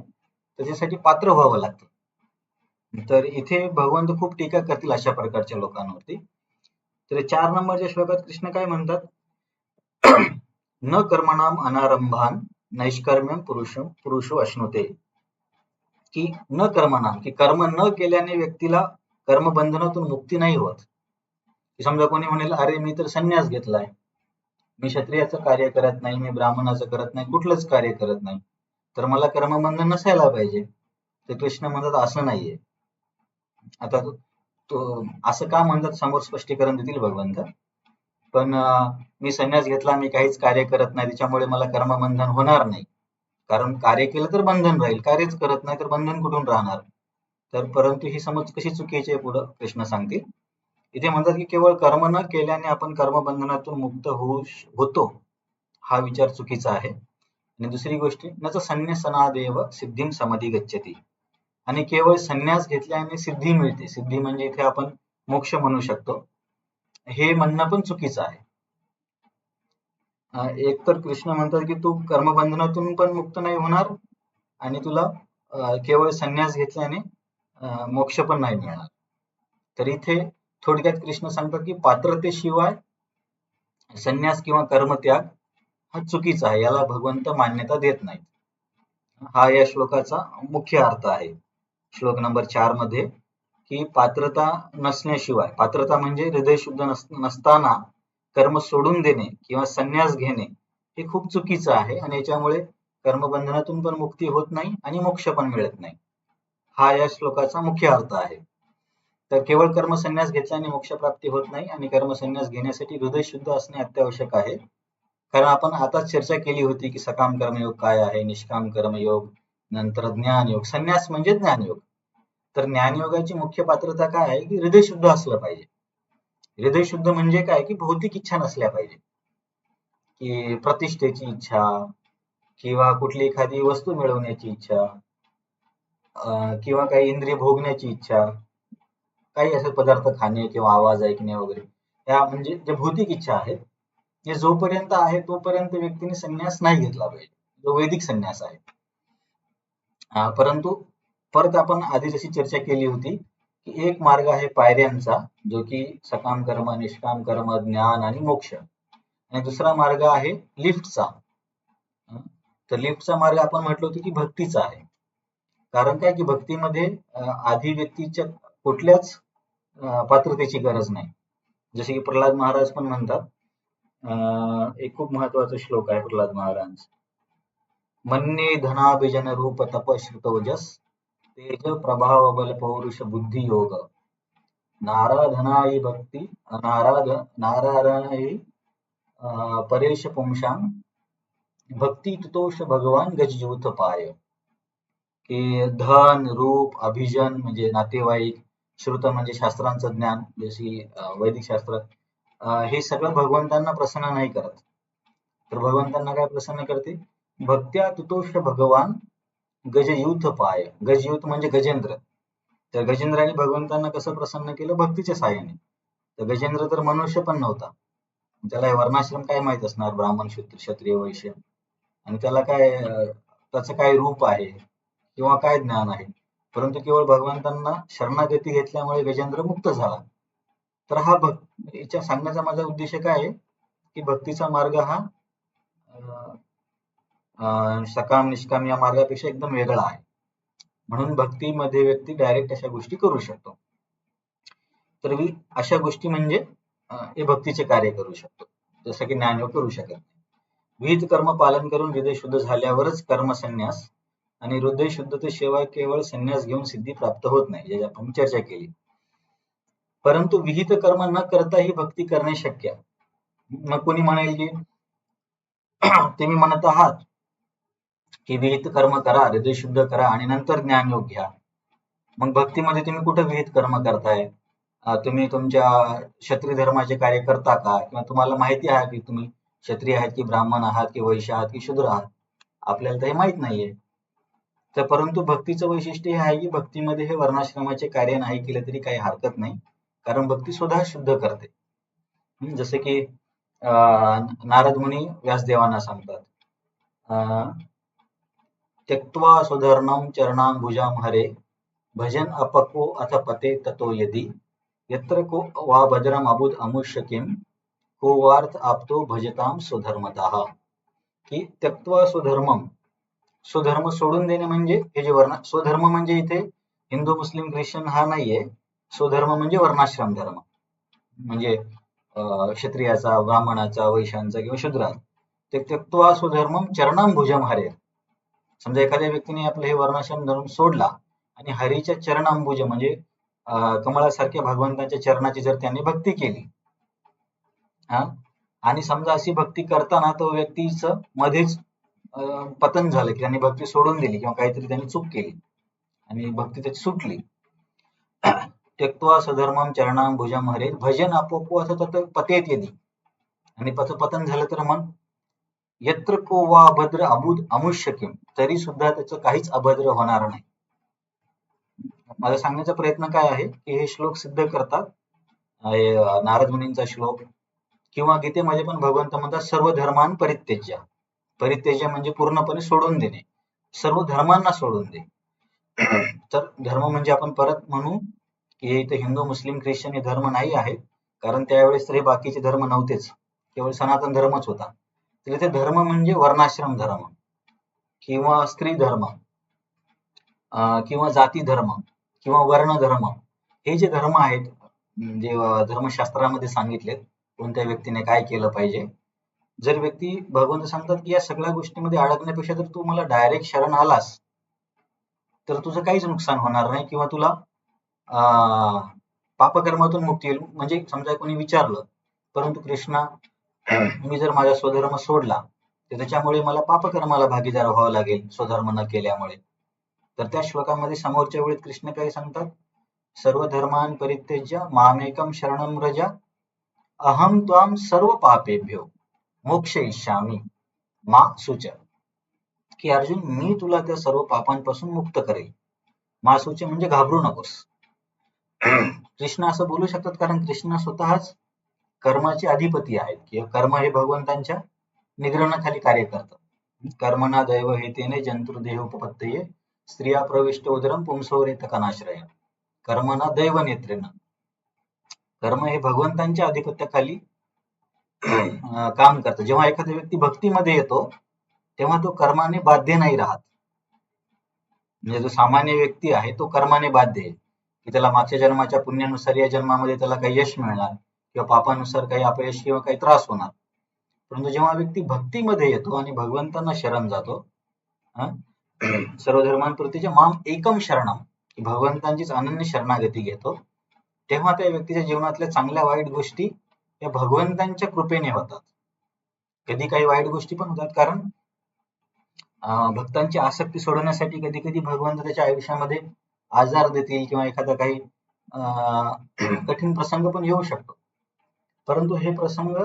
त्याच्यासाठी पात्र व्हावं लागतं. तर इथे भगवंत खूप टीका करतील अशा प्रकारच्या लोकांवरती. तर 4 नंबरच्या श्लोकात कृष्ण काय म्हणतात, न कर्मणाम अनारंभान नैष्कर्म्यम पुरुषो अश्नुते, की न कर्मणाम, की कर्म न केल्याने व्यक्तीला कर्मबंधनातून मुक्ती नाही होत. समजा कोणी म्हणेल अरे मी तर संन्यास घेतलाय, मी क्षत्रियाचं कार्य करत नाही, मी ब्राह्मणाचं करत नाही, कुठलंच कार्य करत नाही, तर मला कर्मबंधन नसायला पाहिजे. तर कृष्ण म्हणतात असं नाहीये. आता तो असं का म्हणतात समोर स्पष्टीकरण देतील भगवंत. पण मी संन्यास घेतला, मी काहीच कार्य करत नाही, त्याच्यामुळे मला कर्मबंधन होणार नाही. कारण कार्य केलं तर बंधन राहील, कार्यच करत नाही तर बंधन कुठून राहणार. तर परंतु ही समज कशी चुकीची आहे पुढं कृष्ण सांगतील. इथे म्हणतात की केवळ कर्म न केल्याने आपण कर्मबंधनातून मुक्त होतो, हा विचार चुकीचा आहे. आणि दुसरी गोष्ट, नच संन्यासनादेव सिद्धीम समधी गच्छती, आणि केवळ संन्यास घेतल्याने सिद्धी मिळते, सिद्धी म्हणजे इथे आपण मोक्ष म्हणू शकतो, हे म्हणणं पण चुकीचं आहे. एक तर कृष्ण म्हणतात की तू कर्मबंधनातून पण मुक्त नाही होणार आणि तुला केवळ संन्यास घेतल्याने मोक्ष पण नाही मिळणार. तर इथे थोडक्यात कृष्ण सांगतात की पात्रतेशिवाय संन्यास किंवा कर्मत्याग हा चुकीचा आहे, याला भगवंत मान्यता देत नाहीत. हा या श्लोकाचा मुख्य अर्थ आहे. श्लोक नंबर 4 मध्ये की पात्रता नसण्याशिवाय, पात्रता म्हणजे हृदय शुद्ध नसताना कर्म सोडून देणे किंवा संन्यास घेणे हे खूप चुकीचं आहे आणि याच्यामुळे कर्मबंधनातून पण मुक्ती होत नाही आणि मोक्ष पण मिळत नाही. हा या श्लोकाचा मुख्य अर्थ आहे. तर केवळ कर्मसन्यास घेतल्याने मोक्ष प्राप्ती होत नाही आणि कर्मसन्यास घेण्यासाठी हृदय शुद्ध असणे अत्यावश्यक आहे. कारण आपण आताच चर्चा केली होती की सकाम कर्मयोग काय आहे, निष्काम कर्मयोग, नंतर ज्ञानयोग. संन्यास म्हणजे ज्ञानयोग. तर ज्ञानयोगाची मुख्य पात्रता काय आहे की हृदय शुद्ध असलं पाहिजे. हृदय शुद्ध म्हणजे काय की भौतिक इच्छा नसल्या पाहिजे, की प्रतिष्ठेची इच्छा किंवा कुठली एखादी वस्तू मिळवण्याची इच्छा किंवा काही इंद्रिय भोगण्याची इच्छा, काही असे पदार्थ खाणे किंवा आवाज ऐकणे वगैरे, या म्हणजे जे भौतिक इच्छा आहेत, हे जोपर्यंत आहे तोपर्यंत व्यक्तीने संन्यास नाही घेतला पाहिजे, जो वैदिक संन्यास आहे. परंतु परत आपण आधी जशी चर्चा केली होती की एक मार्ग आहे पायऱ्यांचा, जो की सकाम कर्म, निष्काम कर्म, ज्ञान आणि मोक्ष, आणि दुसरा मार्ग आहे लिफ्टचा. तर लिफ्टचा मार्ग आपण म्हटलं होतं की भक्तीचा आहे. कारण काय की भक्तीमध्ये आधी व्यक्तीच्या कुठल्याच पात्रतेची गरज नाही. जसे की प्रल्हाद महाराज पण म्हणतात, एक खूप महत्वाचा श्लोक आहे प्रल्हाद महाराज, मन्ये धनाभिजन रूप तप श्रुतोजस तेज प्रभाव बल पौरुष बुद्धी योग नाराधनाई भक्ती नाराधनाई परेश पुंशां भक्ती तुतोष भगवान गजयूथ पाय. की धन, रूप, अभिजन म्हणजे नातेवाईक, श्रुत म्हणजे शास्त्रांचं ज्ञान, जशी वैदिक शास्त्र, हे सगळं भगवंतांना प्रसन्न नाही करत. तर भगवंतांना काय प्रसन्न करते, भक्त्या तुतोष भगवान गजयूथ पाय. गजयूथ म्हणजे गजेंद्र. तर गजेंद्राने भगवंतांना कसं प्रसन्न केलं, भक्तीच्या साहाय्याने. तर गजेंद्र तर मनुष्य पण नव्हता, त्याला वर्णाश्रम काय माहित असणार, ब्राह्मण, क्षत्रिय, वैश्य, आणि त्याला काय त्याचं काय रूप आहे किंवा काय ज्ञान आहे. परंतु केवळ भगवंतांना शरणागती घेतल्यामुळे गजेंद्र मुक्त झाला. तर हा याच्या सांगण्याचा माझा उद्देश काय आहे की भक्तीचा मार्ग हा सकाम निष्काम या मार्गापेक्षा एकदम वेगळा आहे. म्हणून भक्तीमध्ये व्यक्ती डायरेक्ट अशा गोष्टी करू शकतो. तर अशा गोष्टी म्हणजे हे भक्तीचे कार्य करू शकतो, जसं की ज्ञानयोग करू शकत नाही. विहित कर्म पालन करून हृदय शुद्ध झाल्यावरच कर्म संन्यास, आणि हृदय शुद्धतेशिवाय केवळ संन्यास घेऊन सिद्धी प्राप्त होत नाही, ज्याची आपण चर्चा केली. परंतु विहित कर्म न करताही भक्ती करणे शक्य आहे. मग कोणी म्हणेल की तुम्ही म्हणत आहात की विहित कर्म करा, हृदय शुद्ध करा आणि नंतर ज्ञानयोग घ्या. मग भक्तीमध्ये तुम्ही कुठे विहित कर्म करताय? तुम्ही तुमच्या क्षत्रिय धर्माचे कार्य करता का? किंवा तुम्हाला माहिती आहे की तुम्ही क्षत्रिय आहात की ब्राह्मण आहात की वैश्य आहात की शूद्र आहात? आपल्याला तर हे माहित नाहीये. तर परंतु भक्तीचं वैशिष्ट्य हे आहे की भक्तीमध्ये हे वर्णाश्रमाचे कार्य नाही केले तरी काही हरकत नाही, कारण भक्ती स्वतः शुद्ध करते. जसे की नारद मुनी व्यासदेवांना सांगतात, त्यक्त्वा स्वधर्मं चरणाम्बुजां हरे, भजन अपक्वो अथ पते ततो यदि, यत्र को वा भद्रम अबुध अमुष्य किम, को वार्थ आप्तो भजताम स्वधर्मतः. की त्यक्त्वा स्वधर्मम, स्वधर्म सोडून देणे म्हणजे हे जे वर्ण, स्वधर्म म्हणजे इथे हिंदू मुस्लिम ख्रिश्चन हा नाहीये. स्वधर्म म्हणजे वर्णाश्रम धर्म, म्हणजे क्षत्रियाचा, ब्राह्मणाचा, वैश्यांचा किंवा शूद्राचा. ते त्यक्त्वा स्वधर्मम चरणाम्बुजम हरे. समजा एखाद्या व्यक्तीने आपलं हे वर्णाश्रम धर्म सोडला आणि हरीच्या चरणांबुज म्हणजे कमळासारख्या भगवंताच्या चरणाची जर त्याने भक्ती केली, आणि समजा अशी भक्ती करताना तो व्यक्तीचं मध्येच पतन झालं की त्याने भक्ती सोडून दिली किंवा काहीतरी त्यांनी चूक केली आणि भक्ती त्याची सुटली, त्यक्त्वा स्वधर्मम चरणांबुजम हरे भजन आपोआप तत पतेत यदि, आणि पतन झालं तर मग यत्र को वा अभद्र अबुध अमुष्य किम, तरी सुद्धा त्याचं काहीच अभद्र होणार नाही. माझा सांगण्याचा प्रयत्न काय आहे की हे श्लोक सिद्ध करतात, नारद मुनींचा श्लोक, किंवा गीतेमध्ये पण भगवंत म्हणतात सर्व धर्मान परित्यज्य. परित्यज्य म्हणजे पूर्णपणे सोडून देणे, सर्व धर्मांना सोडून दे. तर धर्म म्हणजे आपण परत म्हणू की इथे हिंदू मुस्लिम ख्रिश्चन हे धर्म नाही आहेत, कारण त्यावेळेस तर हे बाकीचे धर्म नव्हतेच, केवळ सनातन धर्मच होता. तर इथे धर्म म्हणजे वर्णाश्रम धर्म किंवा स्त्री धर्म किंवा जाती धर्म किंवा वर्ण धर्म, हे जे धर्म आहेत म्हणजे धर्मशास्त्रामध्ये सांगितलेत कोणत्या व्यक्तीने काय केलं पाहिजे. जर व्यक्ती, भगवंत सांगतात की या सगळ्या गोष्टींमध्ये अडकण्यापेक्षा जर तू मला डायरेक्ट शरण आलास तर तुझं काहीच नुकसान होणार नाही किंवा तुला पापकर्मातून मुक्ती येईल. म्हणजे समजा कोणी विचारलं, परंतु कृष्णा मी जर माझा स्वधर्म सोडला तर त्याच्यामुळे मला पापकर्माला भागीदार व्हावं लागेल स्वधर्म न केल्यामुळे. तर त्या श्लोकामध्ये समोरच्या वेळेत कृष्ण काय सांगतात, सर्व धर्मान परित्यज्य मामेकम शरणं व्रज, अहम त्वाम सर्व पापेभ्यो मोक्षयिष्यामि मा शुच. की अर्जुन, मी तुला त्या सर्व पापांपासून मुक्त करेल. मा शुच म्हणजे घाबरू नकोस. कृष्ण असं बोलू शकतात कारण कृष्ण स्वतःच कर्माचे अधिपती आहेत, किंवा कर्म हे भगवंतांच्या निग्रहणाखाली कार्य करतात. कर्मणा दैव हेतेने जंतुर्देह उपपत्तये, स्त्रिया प्रविष्ट उदरम पुंसोरेत कनाश्रय. कर्मणा दैव नेत्रेन, कर्म हे भगवंतांच्या अधिपत्याखाली काम करतं. जेव्हा एखादा व्यक्ती भक्तीमध्ये येतो तेव्हा तो कर्माने बाध्य नाही राहत. म्हणजे जो सामान्य व्यक्ती आहे तो कर्माने बाध्य आहे की त्याला मागच्या जन्माच्या पुण्यानुसार या जन्मामध्ये त्याला काही यश मिळणार किंवा पापानुसार काही अपयश किंवा काही त्रास होणार. परंतु जेव्हा व्यक्ती भक्तीमध्ये येतो आणि भगवंतांना शरण जातो, सर्व धर्मांप्रतीच्या माम एकम शरणम, भगवंतांचीच अनन्य शरणागती घेतो, तेव्हा त्या व्यक्तीच्या जीवनातल्या चांगल्या वाईट गोष्टी या भगवंतांच्या कृपेने होतात. कधी काही वाईट गोष्टी पण होतात कारण भक्तांची आसक्ती सोडवण्यासाठी कधी कधी भगवंत त्याच्या आयुष्यामध्ये आजार देतील किंवा एखादा काही कठीण प्रसंग पण येऊ शकतो. परंतु हे प्रसंग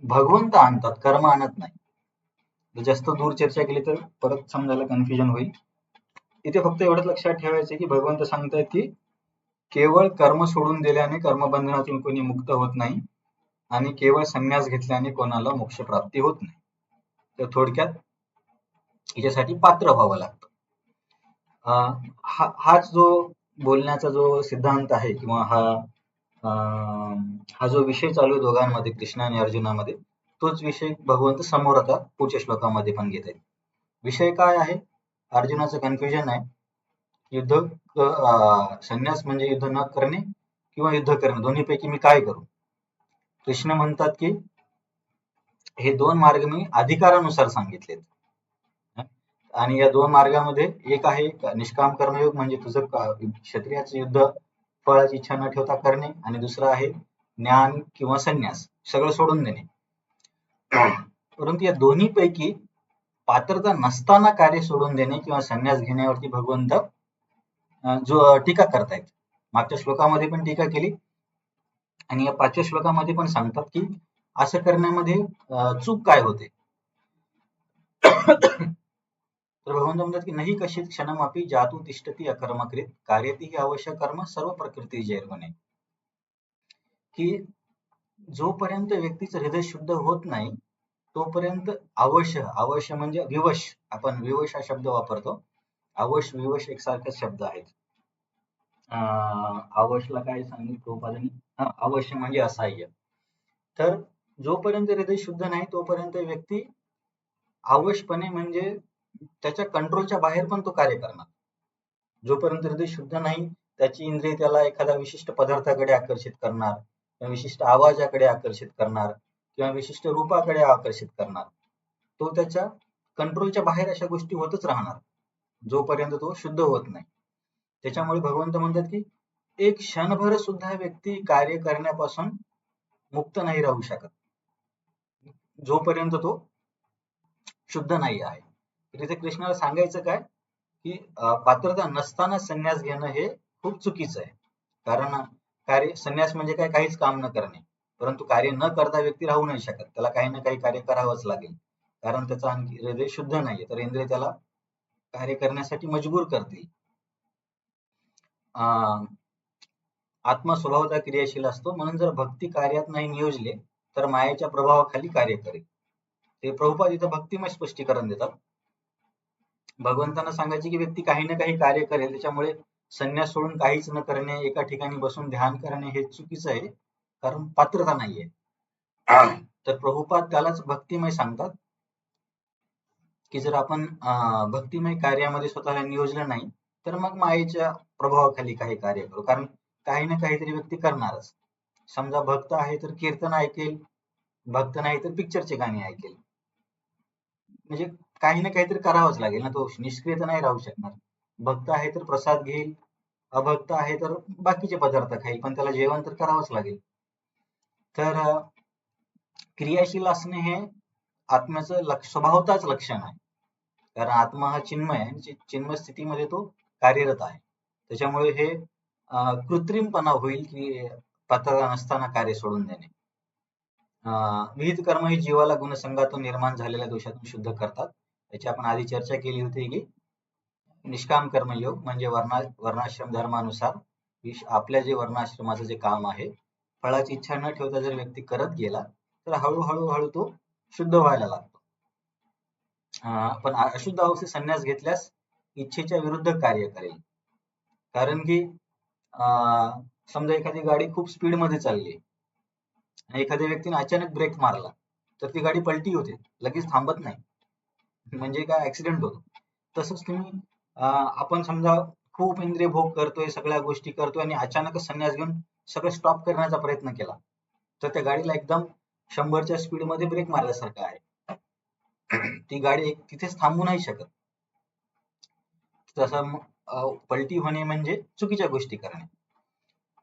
भगवंत आणतात, कर्म आणत नाही. जास्त दूर चर्चा केली तर परत समजायला कन्फ्युजन होईल. इथे फक्त एवढंच लक्षात ठेवायचं की भगवंत सांगतायत की केवळ कर्म सोडून दिल्याने कर्मबंधनातून कोणी मुक्त होत नाही आणि केवळ संन्यास घेतल्याने कोणाला मोक्ष प्राप्ती होत नाही. तर थोडक्यात याच्यासाठी पात्र व्हावं लागतं. हाच जो बोलण्याचा जो सिद्धांत आहे किंवा हा जो विषय चालू आहे दोघांमध्ये, कृष्ण आणि अर्जुनामध्ये, तोच विषय भगवंत समोर आता पुढच्या श्लोकामध्ये पण घेत आहेत. विषय काय आहे? अर्जुनाचं कन्फ्युजन आहे. संन्यास म्हणजे युद्ध न करणे किंवा युद्ध करणे, दोन्हीपैकी मी काय करू? कृष्ण म्हणतात की हे दोन मार्ग मी अधिकारानुसार सांगितलेत. आणि या दोन मार्गामध्ये एक आहे निष्काम कर्मयोग, म्हणजे तुझं क्षत्रियाचं युद्ध फळाची इच्छा न ठेवता करणे, आणि दुसरं आहे ज्ञान किंवा संन्यास, सगळं सोडून देणे. परंतु या दोन्ही पैकी पात्रता नसताना कार्य सोडून देणे किंवा संन्यास घेण्यावरती भगवंत जो टीका करतायत. मागच्या श्लोकामध्ये पण टीका केली आणि या 5व्या श्लोकामध्ये पण सांगतात की असं करण्यामध्ये चूक काय होते. तर भगवंत म्हणतात की नाही कशीत क्षणमपि जातु तिष्ठती अकर्मकृत कार्यती ही आवश्यक कर्म सर्व प्रकृती जैर्गुणे. की जोपर्यंत व्यक्तीचं हृदय शुद्ध होत नाही तोपर्यंत अवश्य म्हणजे विवश, आपण विवश हा शब्द वापरतो. अवश विवश एकसारखेच शब्द आहेत. अवशला काय सांगितलं प्रभुपादांनी? अवश्य म्हणजे असहाय्य. तर जोपर्यंत हृदय शुद्ध नाही तोपर्यंत व्यक्ती अवशपणे म्हणजे त्याच्या कंट्रोलच्या बाहेर पण तो कार्य करणार. जोपर्यंत हृदय शुद्ध नाही त्याची इंद्रिय त्याला एखाद्या विशिष्ट पदार्थाकडे आकर्षित करणार, विशिष्ट आवाजाकडे आकर्षित करणार किंवा विशिष्ट रूपाकडे आकर्षित करणार. तो त्याच्या कंट्रोलच्या बाहेर अशा गोष्टी होतच राहणार जोपर्यंत तो शुद्ध होत नाही. त्याच्यामुळे भगवंत म्हणतात की एक क्षणभर सुद्धा व्यक्ती कार्य करण्यापासून मुक्त नाही राहू शकत जोपर्यंत तो शुद्ध नाही आहे. तिथे कृष्णाला सांगायचं काय की पात्रता नसताना संन्यास घेणं हे खूप चुकीचं आहे. कारण संन्यास म्हणजे काय, काहीच काम न करणे. परंतु कार्य न करता व्यक्ती राहू नाही शकत, त्याला काही ना काही कार्य करावंच लागेल. कारण त्याचा हृदय शुद्ध नाहीये, तर इंद्रिय त्याला कार्य करण्यासाठी मजबूर करतील. आत्मा स्वभावतः क्रियाशील असतो, म्हणून जर भक्ती कार्यात नाही नियोजले तर मायेच्या प्रभावाखाली कार्य करेल. ते प्रभुपाद इथं भक्तिमय स्पष्टीकरण देतात. भगवंतांना सांगायचे की व्यक्ती काही ना काही कार्य करेल, त्याच्यामुळे संन्यास सोडून काहीच न करणे, एका ठिकाणी बसून ध्यान करणे हे चुकीचं आहे, कारण पात्रता नाहीये. तर प्रभुपाद त्यालाच भक्तिमय सांगतात की जर आपण भक्तिमय कार्यामध्ये स्वतःला नियोजलं नाही तर मग मायेच्या प्रभावाखाली काही कार्य करू, कारण काही ना काहीतरी व्यक्ती करणारच. समजा भक्त आहे तर कीर्तन ऐकेल, भक्त नाही तर पिक्चरचे गाणे ऐकेल, म्हणजे काही ना काहीतरी करावंच लागेल ना, तो निष्क्रिय तर नाही राहू शकणार. भक्त आहे तर प्रसाद घेईल, अभक्त आहे तर बाकीचे पदार्थ खाईल, पण त्याला जेवण तर करावंच लागेल. तर क्रियाशील असणे हे आत्म्याचं स्वभावताच लक्षण आहे. कारण आत्मा हा चिन्मय आहे, चिन्मय स्थितीमध्ये तो कार्यरत आहे. त्याच्यामुळे हे कृत्रिमपणा होईल की पात्रता नसताना कार्य सोडून देणे. विहित कर्म ही जीवाला गुणसंगातून निर्माण झालेल्या दोषातून शुद्ध करतात. याची आपण आधी चर्चा केली होती की निष्काम कर्मयोग म्हणजे वर्णाश्रम धर्मानुसार आपल्या जे वर्णाश्रमाचं जे काम आहे, फळाची इच्छा न ठेवता जर व्यक्ती करत गेला तर हळूहळू तो शुद्ध व्हायला लागतो. पण अशुद्ध अवस्थेत संन्यास घेतल्यास इच्छेच्या विरुद्ध कार्य करेल. कारण की समजा एखादी गाडी खूप स्पीड मध्ये चालली आणि एखाद्या व्यक्तीने अचानक ब्रेक मारला तर ती गाडी पलटी होते, लगेच थांबत नाही, म्हणजे काय ऍक्सिडेंट होतो. तसंच तुम्ही आपण समजा खूप इंद्रिय भोग करतोय, सगळ्या गोष्टी करतोय आणि अचानकच संन्यास घेऊन सगळं स्टॉप करण्याचा प्रयत्न केला तर त्या गाडीला एकदम 100च्या स्पीड मध्ये ब्रेक मारल्यासारखं आहे. ती गाडी तिथेच थांबू नाही शकत. तसं पलटी होणे म्हणजे चुकीच्या गोष्टी करणे.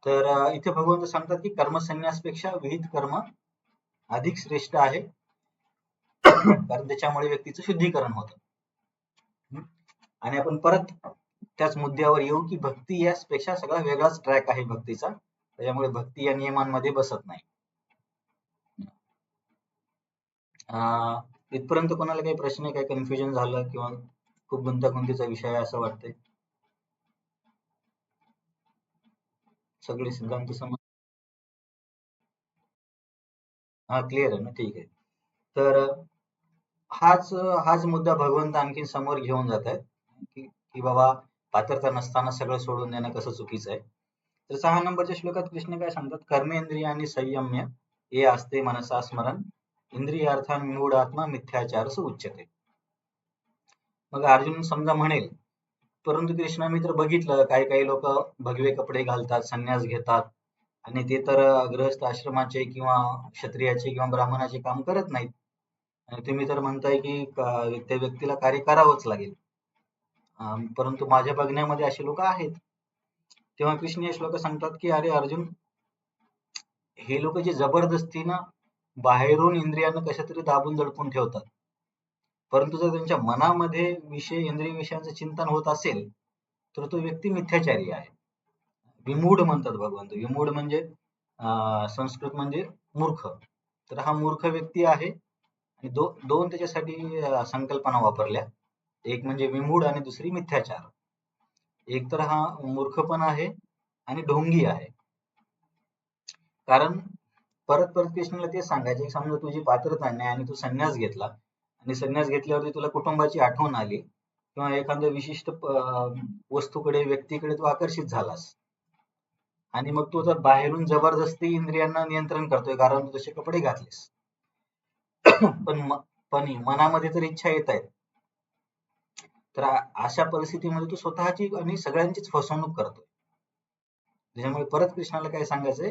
तर इथे भगवंत सांगतात की कर्मसन्यासपेक्षा विहित कर्म अधिक श्रेष्ठ आहे, कारण त्याच्यामुळे व्यक्तीचं शुद्धीकरण होतं. आणि आपण परत त्याच मुद्द्यावर येऊ की भक्ती यापेक्षा सगळा वेगळाच ट्रॅक आहे भक्तीचा, त्याच्यामुळे भक्ती या नियमांमध्ये बसत नाही. इथपर्यंत कोणाला काही प्रश्न, काही कन्फ्युजन झालं किंवा खूप गुंतागुंतीचा विषय आहे असं वाटतंय? सगळे सिद्धांत समज क्लिअर आहे ना? ठीक आहे. तर हाच मुद्दा भगवंत आणखी समोर घेऊन जात आहेत की बाबा पात्रता नसताना सगळं सोडून देणं कसं चुकीचं आहे. तर 6 नंबरच्या श्लोकात कृष्ण काय सांगतात? कर्मेंद्रिय आणि संयम्य हे असते मनसा स्मरण इंद्रियार्थान मूढात्मा मिथ्याचारस उच्यते. मग अर्जुन समजा म्हणेल, परंतु कृष्णा मी तर बघितलं काही काही लोक भगवे कपडे घालतात, संन्यास घेतात आणि ते तर गृहस्थ आश्रमाचे किंवा क्षत्रियाचे किंवा ब्राह्मणाचे काम करत नाहीत. आणि तुम्ही तर म्हणताय की त्या व्यक्तीला कार्य करावंच लागेल. परंतु माझ्या बघण्यामध्ये असे लोक आहेत. तेव्हा कृष्ण हे श्लोक सांगतात की अरे अर्जुन, हे लोक जे जबरदस्तीनं बाहेरून इंद्रियांना कशा तरी दाबून दडपून ठेवतात, परंतु जर त्यांच्या मनामध्ये इंद्रिय विषयांचं चिंतन होत असेल तर तो व्यक्ती मिथ्याचारी आहे. विमूढ म्हणतात भगवंत. विमूढ म्हणजे संस्कृत म्हणजे मूर्ख. तर हा मूर्ख व्यक्ती आहे. आणि दोन त्याच्यासाठी संकल्पना वापरल्या, एक म्हणजे विमूढ आणि दुसरी मिथ्याचार. एक तर हा मूर्ख पण आहे आणि ढोंगी आहे. कारण परत परत कृष्णाला ते सांगायचे, समजा तुझी पात्रता नाही आणि तू संन्यास घेतला आणि संन्यास घेतल्यावरती तुला कुटुंबाची आठवण आली किंवा एखाद्या विशिष्ट वस्तूकडे व्यक्तीकडे तू आकर्षित झालास आणि मग तू जर बाहेरून जबरदस्ती इंद्रियांना नियंत्रण करतोय कारण तू तसे कपडे घातलेस पण मनामध्ये तर इच्छा येत आहेत, तर अशा परिस्थितीमध्ये तू स्वतःची आणि सगळ्यांचीच फसवणूक करतोय. त्याच्यामुळे परत कृष्णाला काय सांगायचंय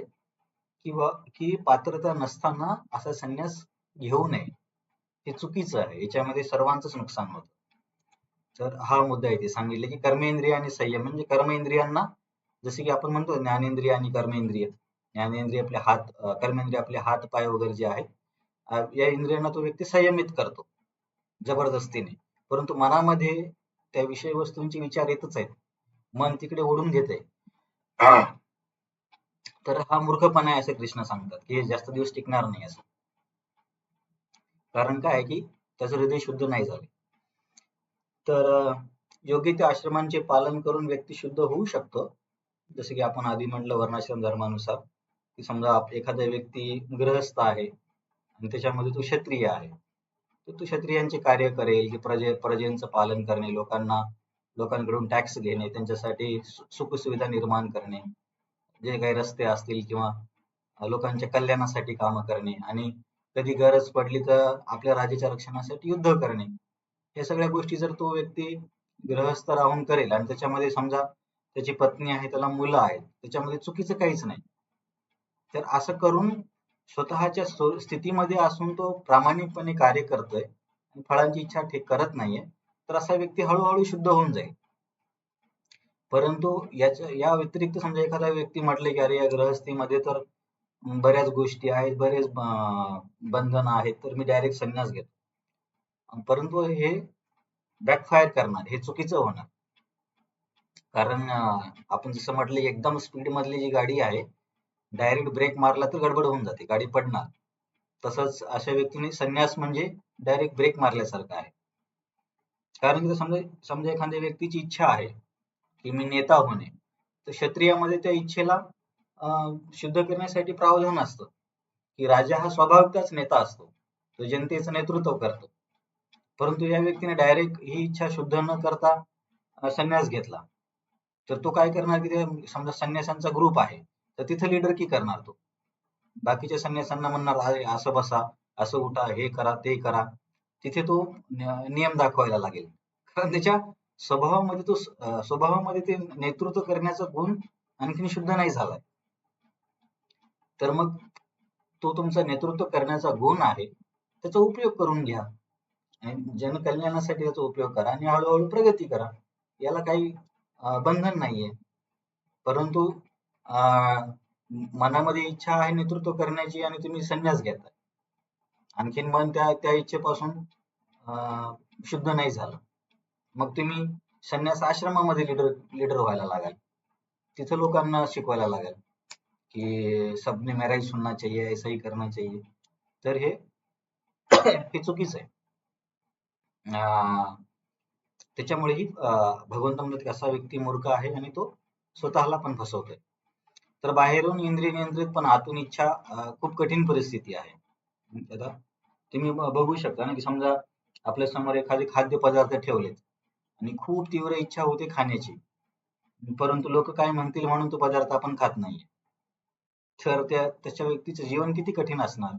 की पात्रता नसताना असा संन्यास घेऊ नये, हे चुकीचं आहे, याच्यामध्ये सर्वांचंच नुकसान होतं. तर हा मुद्दा आहे. ते सांगितले की कर्मेंद्रिय आणि संयम म्हणजे कर्मेंद्रियांना, जसे की आपण म्हणतो ज्ञानेंद्रिय आणि कर्मेंद्रिय. ज्ञानेंद्रिय आपले हात, कर्मेंद्रिय आपले हात पाय वगैरे जे आहेत, या इंद्रियांना तो व्यक्ती संयमित करतो जबरदस्तीने, परंतु मनामध्ये त्या विषय वस्तूंचे विचार येतच आहेत, मन तिकडे ओढून घेते. तर हा मूर्खपणा आहे असं कृष्ण सांगतात, की हे जास्त दिवस टिकणार नाही असं. कारण काय आहे की त्याचं हृदय शुद्ध नाही झाले. तर योग्य त्या आश्रमांचे पालन करून व्यक्ती शुद्ध होऊ शकतो. जसं की आपण आधी म्हटलं वर्णाश्रम धर्मानुसार, की समजा एखादा व्यक्ती गृहस्थ आहे आणि त्याच्यामध्ये तो क्षत्रिय आहे, तर तो क्षत्रियांचे कार्य करेल, की प्रजेचं पालन करणे, लोकांकडून टॅक्स घेणे, त्यांच्यासाठी सुखसुविधा निर्माण करणे, जे काही रस्ते असतील किंवा लोकांच्या कल्याणासाठी कामं करणे आणि कधी गरज पडली तर आपल्या राज्याच्या रक्षणासाठी युद्ध करणे. या सगळ्या गोष्टी जर तो व्यक्ती गृहस्थ राहून करेल आणि त्याच्यामध्ये समजा त्याची पत्नी आहे, त्याला मुलं आहेत, त्याच्यामध्ये चुकीचं काहीच नाही, तर असं करून स्वतःच्या स्थितीमध्ये असून तो प्रामाणिकपणे कार्य करतोय आणि फळांची इच्छा करत नाहीये, तर असा व्यक्ती हळूहळू शुद्ध होऊन जाईल. परंतु या व्यतिरिक्त समजा एखादा व्यक्ती म्हटले की अरे या गृहस्थीमध्ये तर बऱ्याच गोष्टी आहेत, बरेच बंधन आहेत, तर मी डायरेक्ट संन्यास घेतो, परंतु हे बॅकफायर करणार, हे चुकीचं होणार. कारण आपण जसं म्हटलं एकदम स्पीड मधली जी गाडी आहे, डायरेक्ट ब्रेक मारला तर गडबड होऊन जाते, गाडी पडणार. तसंच अशा व्यक्तीने संन्यास म्हणजे डायरेक्ट ब्रेक मारल्यासारखं आहे. कारण की समजा एखाद्या व्यक्तीची इच्छा आहे की मी नेता होणे, तर क्षत्रियामध्ये त्या इच्छेला शुद्ध करण्यासाठी प्रावधान असतं की राजा हा स्वाभाविकच नेता असतो, तो जनतेचं नेतृत्व करतो. परंतु या व्यक्तीने डायरेक्ट ही इच्छा शुद्ध न करता संन्यास घेतला, तर तो काय करणार की समजा संन्यासांचा ग्रुप आहे, तर तिथे लीडरकी करणार तो. बाकीच्या संन्यासांना म्हणणार अरे असं बसा, असं उठा, हे करा, ते करा. तिथे तो नियम दाखवायला लागेल. कारण त्याच्या स्वभावामध्ये ते नेतृत्व करण्याचा गुण आणखीन शुद्ध नाही झालाय. तर मग तो तुमचा नेतृत्व करण्याचा गुण आहे, त्याचा उपयोग करून घ्या आणि जनकल्याणासाठी त्याचा उपयोग करा आणि हळूहळू प्रगती करा. याला काही बंधन नाहीये. परंतु मनामध्ये इच्छा आहे नेतृत्व करण्याची आणि तुम्ही संन्यास घेताय, आणखीन मन त्या इच्छेपासून शुद्ध नाही झालं, मग तुम्ही संन्यास आश्रमामध्ये लीडर व्हायला लागाल, तिथं लोकांना शिकवायला लागाल की सबने मेरा ही सुनना चाहिए, ऐसा ही करना चाहिए. तर हे चुकीचं आहे. त्याच्यामुळेही भगवंत म्हणतात की असा व्यक्ती मूर्ख आहे आणि तो स्वतःला पण फसवतोय. तर बाहेरून इंद्रिय नियंत्रित पण आतून इच्छा खूप कठीण परिस्थिती आहे. आता तुम्ही बघू शकता ना की समजा आपल्या समोर एखादे खाद्यपदार्थ ठेवलेत आणि खूप तीव्र इच्छा होते खाण्याची, परंतु लोक काय म्हणतील म्हणून तो पदार्थ आपण खात नाहीये, तर त्याच्या व्यक्तीचं जीवन किती कठीण असणार.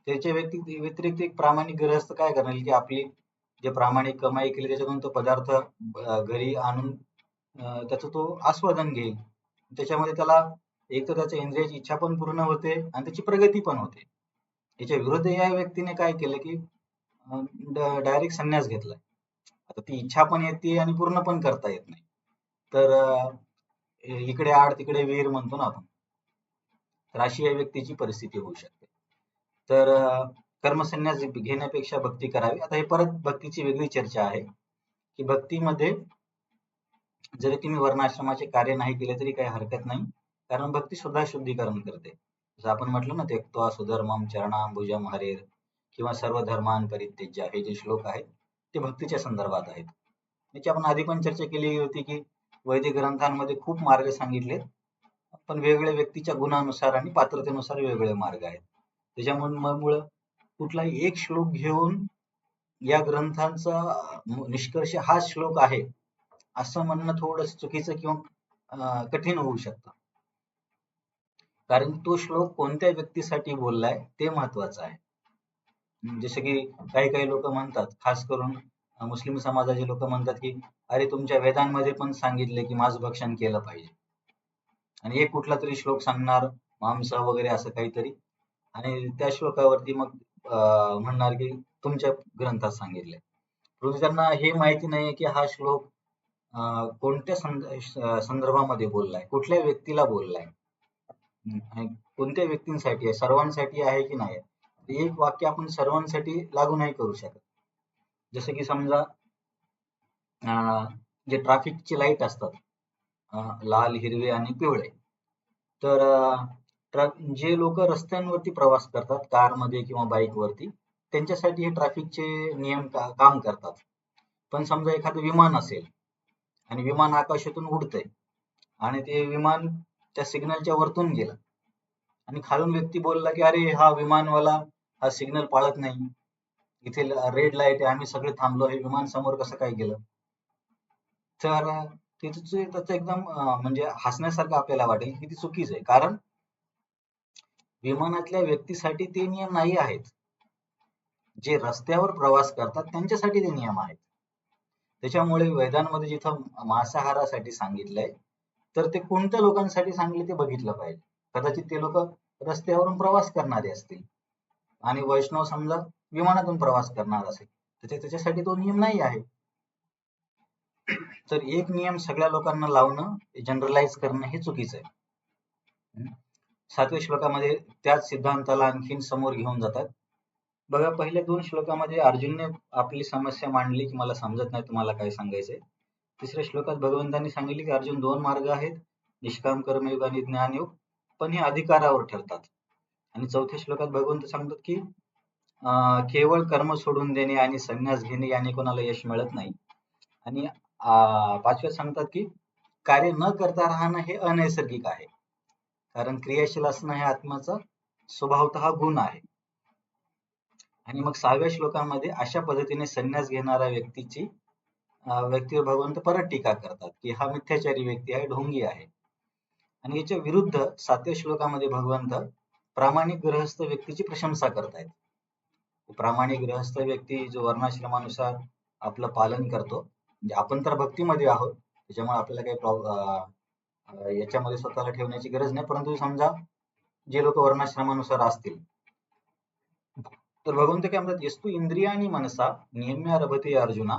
त्याच्या व्यतिरिक्त एक प्रामाणिक गृहस्थ काय करणार की आपली जे प्रामाणिक कमाई केली त्याच्यातून तो पदार्थ घरी आणून त्याचं तो आस्वादन घेईल. त्याच्यामध्ये त्याला एक तर त्याच्या इंद्रियाची इच्छा पण पूर्ण होते आणि त्याची प्रगती पण होते. याच्या विरुद्ध या व्यक्तीने काय केलं की डायरेक्ट संन्यास घेतलाय. आता ती इच्छा पण येते आणि पूर्ण पण करता येत नाही. तर इकडे आड तिकडे विहीर म्हणतो ना आपण, तर अशी या व्यक्तीची परिस्थिती होऊ शकते. तर कर्मसन्यास घेण्यापेक्षा भक्ती करावी. आता हे परत भक्तीची वेगळी चर्चा आहे की भक्तीमध्ये जरी तुम्ही वर्णाश्रमाचे कार्य नाही केले तरी काही हरकत नाही, कारण भक्ती सुद्धा शुद्धीकरण करते. जसं आपण म्हटलं ना, त्यक्त्वा सुधर्मम चरणांबुजम हरेर किंवा सर्व धर्मान परित्यज्य, हे जे श्लोक आहेत ते भक्तीच्या संदर्भात आहेत. याची आपण आधी पण चर्चा केली होती की वैदिक ग्रंथांमध्ये खूप मार्ग सांगितलेत, पण वेगवेगळ्या व्यक्तीच्या गुणानुसार आणि पात्रतेनुसार वेगवेगळे मार्ग आहेत. त्याच्यामुळे कुठलाही एक श्लोक घेऊन या ग्रंथांचा निष्कर्ष हा श्लोक आहे असं म्हणणं थोडंसं चुकीचं किंवा कठीण होऊ शकतं. कारण तो श्लोक कोणत्या व्यक्तीसाठी बोललाय ते महत्वाचं आहे. जसे की काही लोक म्हणतात, खास करून मुस्लिम समाजाचे लोक म्हणतात की अरे तुमच्या वेदांमध्ये पण सांगितले की मांस भक्षण केलं पाहिजे, आणि एक कुठला तरी श्लोक सांगणार मांस वगैरे असं काहीतरी, आणि त्या श्लोकावरती मग म्हणणार की तुमच्या ग्रंथात सांगितले. परंतु त्यांना हे माहिती नाहीये की हा श्लोक कोणत्या संदर्भामध्ये बोललाय, कुठल्या व्यक्तीला बोललाय, कोणत्या व्यक्तींसाठी आहे, सर्वांसाठी आहे की नाही. एक वाक्य आपण सर्वांसाठी लागू नाही करू शकत. जसं की समजा जे ट्रॅफिकचे लाईट असतात लाल, हिरवे आणि पिवळे, तर जे लोक रस्त्यांवरती प्रवास करतात कारमध्ये किंवा बाईक वरती, त्यांच्यासाठी हे ट्रॅफिकचे नियम काम करतात. पण समजा एखादं विमान असेल आणि विमान आकाशातून उडतंय आणि ते विमान त्या सिग्नलच्या वरतून गेलं आणि खालून व्यक्ती बोलला की अरे हा विमानवाला हा सिग्नल पाळत नाही, इथे रेड लाईट आहे, आम्ही सगळे थांबलो, हे विमान समोर कसं काय गेलं. तर त्याचं एकदम म्हणजे हसण्यासारखं आपल्याला वाटेल की ती चुकीच आहे, कारण विमानातल्या व्यक्तीसाठी ते नियम नाही आहेत, जे रस्त्यावर प्रवास करतात त्यांच्यासाठी ते नियम आहेत. त्याच्यामुळे वेदांमध्ये जिथं मांसाहारासाठी सांगितलंय तर ते कोणत्या लोकांसाठी सांगितले ते बघितलं पाहिजे. कदाचित ते लोक रस्त्यावरून प्रवास करणारे असतील आणि वैष्णव समजा विमानातून प्रवास करणार असेल, तर त्याच्यासाठी तो नियम नाही आहे. तर एक नियम सगळ्या लोकांना लावणं, जनरलाइज करणं हे चुकीचं आहे. 7व्या श्लोकामध्ये त्याच सिद्धांताला आणखीन समोर घेऊन जातात. बघा, पहिल्या 2 श्लोकामध्ये अर्जुनने आपली समस्या मांडली की मला समजत नाही तुम्हाला काय सांगायचंय. तिसऱ्या श्लोकात भगवंतांनी सांगितले की अर्जुन 2 मार्ग आहेत, निष्काम कर्मयोग आणि ज्ञानयोग, पण हे अधिकारावर ठरतात. आणि 4थ्या श्लोकात भगवंत सांगतात की केवळ कर्म सोडून देणे आणि संन्यास घेणे याने कोणाला यश मिळत नाही. आणि 5व्यात सांगतात की कार्य न करता राहणं हे अनैसर्गिक आहे, कारण क्रियाशील असणं हे आत्म्याचा स्वभावतः गुण आहे. आणि मग 6व्या श्लोकामध्ये अशा पद्धतीने संन्यास घेणाऱ्या व्यक्तीवर भगवंत परत टीका करतात की हा मिथ्याचारी व्यक्ती आहे, ढोंगी आहे. आणि याच्या विरुद्ध 7व्या श्लोकामध्ये भगवंत प्रामाणिक गृहस्थ व्यक्तीची प्रशंसा करतायत. प्रामाणिक गृहस्थ व्यक्ती जो वर्णाश्रमानुसार आपलं पालन करतो, म्हणजे आपण तर भक्तीमध्ये आहोत त्याच्यामुळे आपल्याला काही याच्यामध्ये स्वतःला ठेवण्याची गरज नाही, परंतु समजा जे लोक वर्णाश्रमानुसार असतील तर भगवंत काय म्हणतात, यस्तु इंद्रियाणी मनसा नियम्य रभते अर्जुना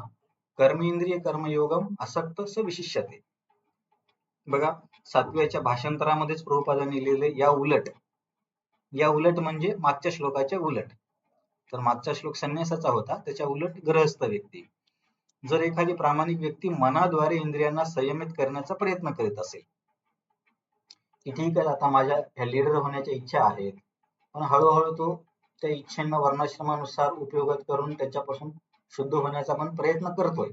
कर्मेंद्रिय कर्मयोगम असक्त स विशिष्यते. बघा, 7व्याच्या भाषांतरामध्येच प्रभुपादांनी लिहिले या उलट म्हणजे मागच्या श्लोकाच्या उलट. तर मागचा श्लोक संन्यासाचा होता, त्याच्या उलट गृहस्थ व्यक्ती. जर एखादी प्रामाणिक व्यक्ती मनाद्वारे इंद्रियांना संयमित करण्याचा प्रयत्न करीत असेल की ठीक आहे, आता माझ्या ह्या लीडर होण्याच्या इच्छा आहेत, पण हळूहळू तो त्या इच्छेंना वर्णाश्रमानुसार उपयोगात करून त्याच्यापासून शुद्ध होण्याचा पण प्रयत्न करतोय,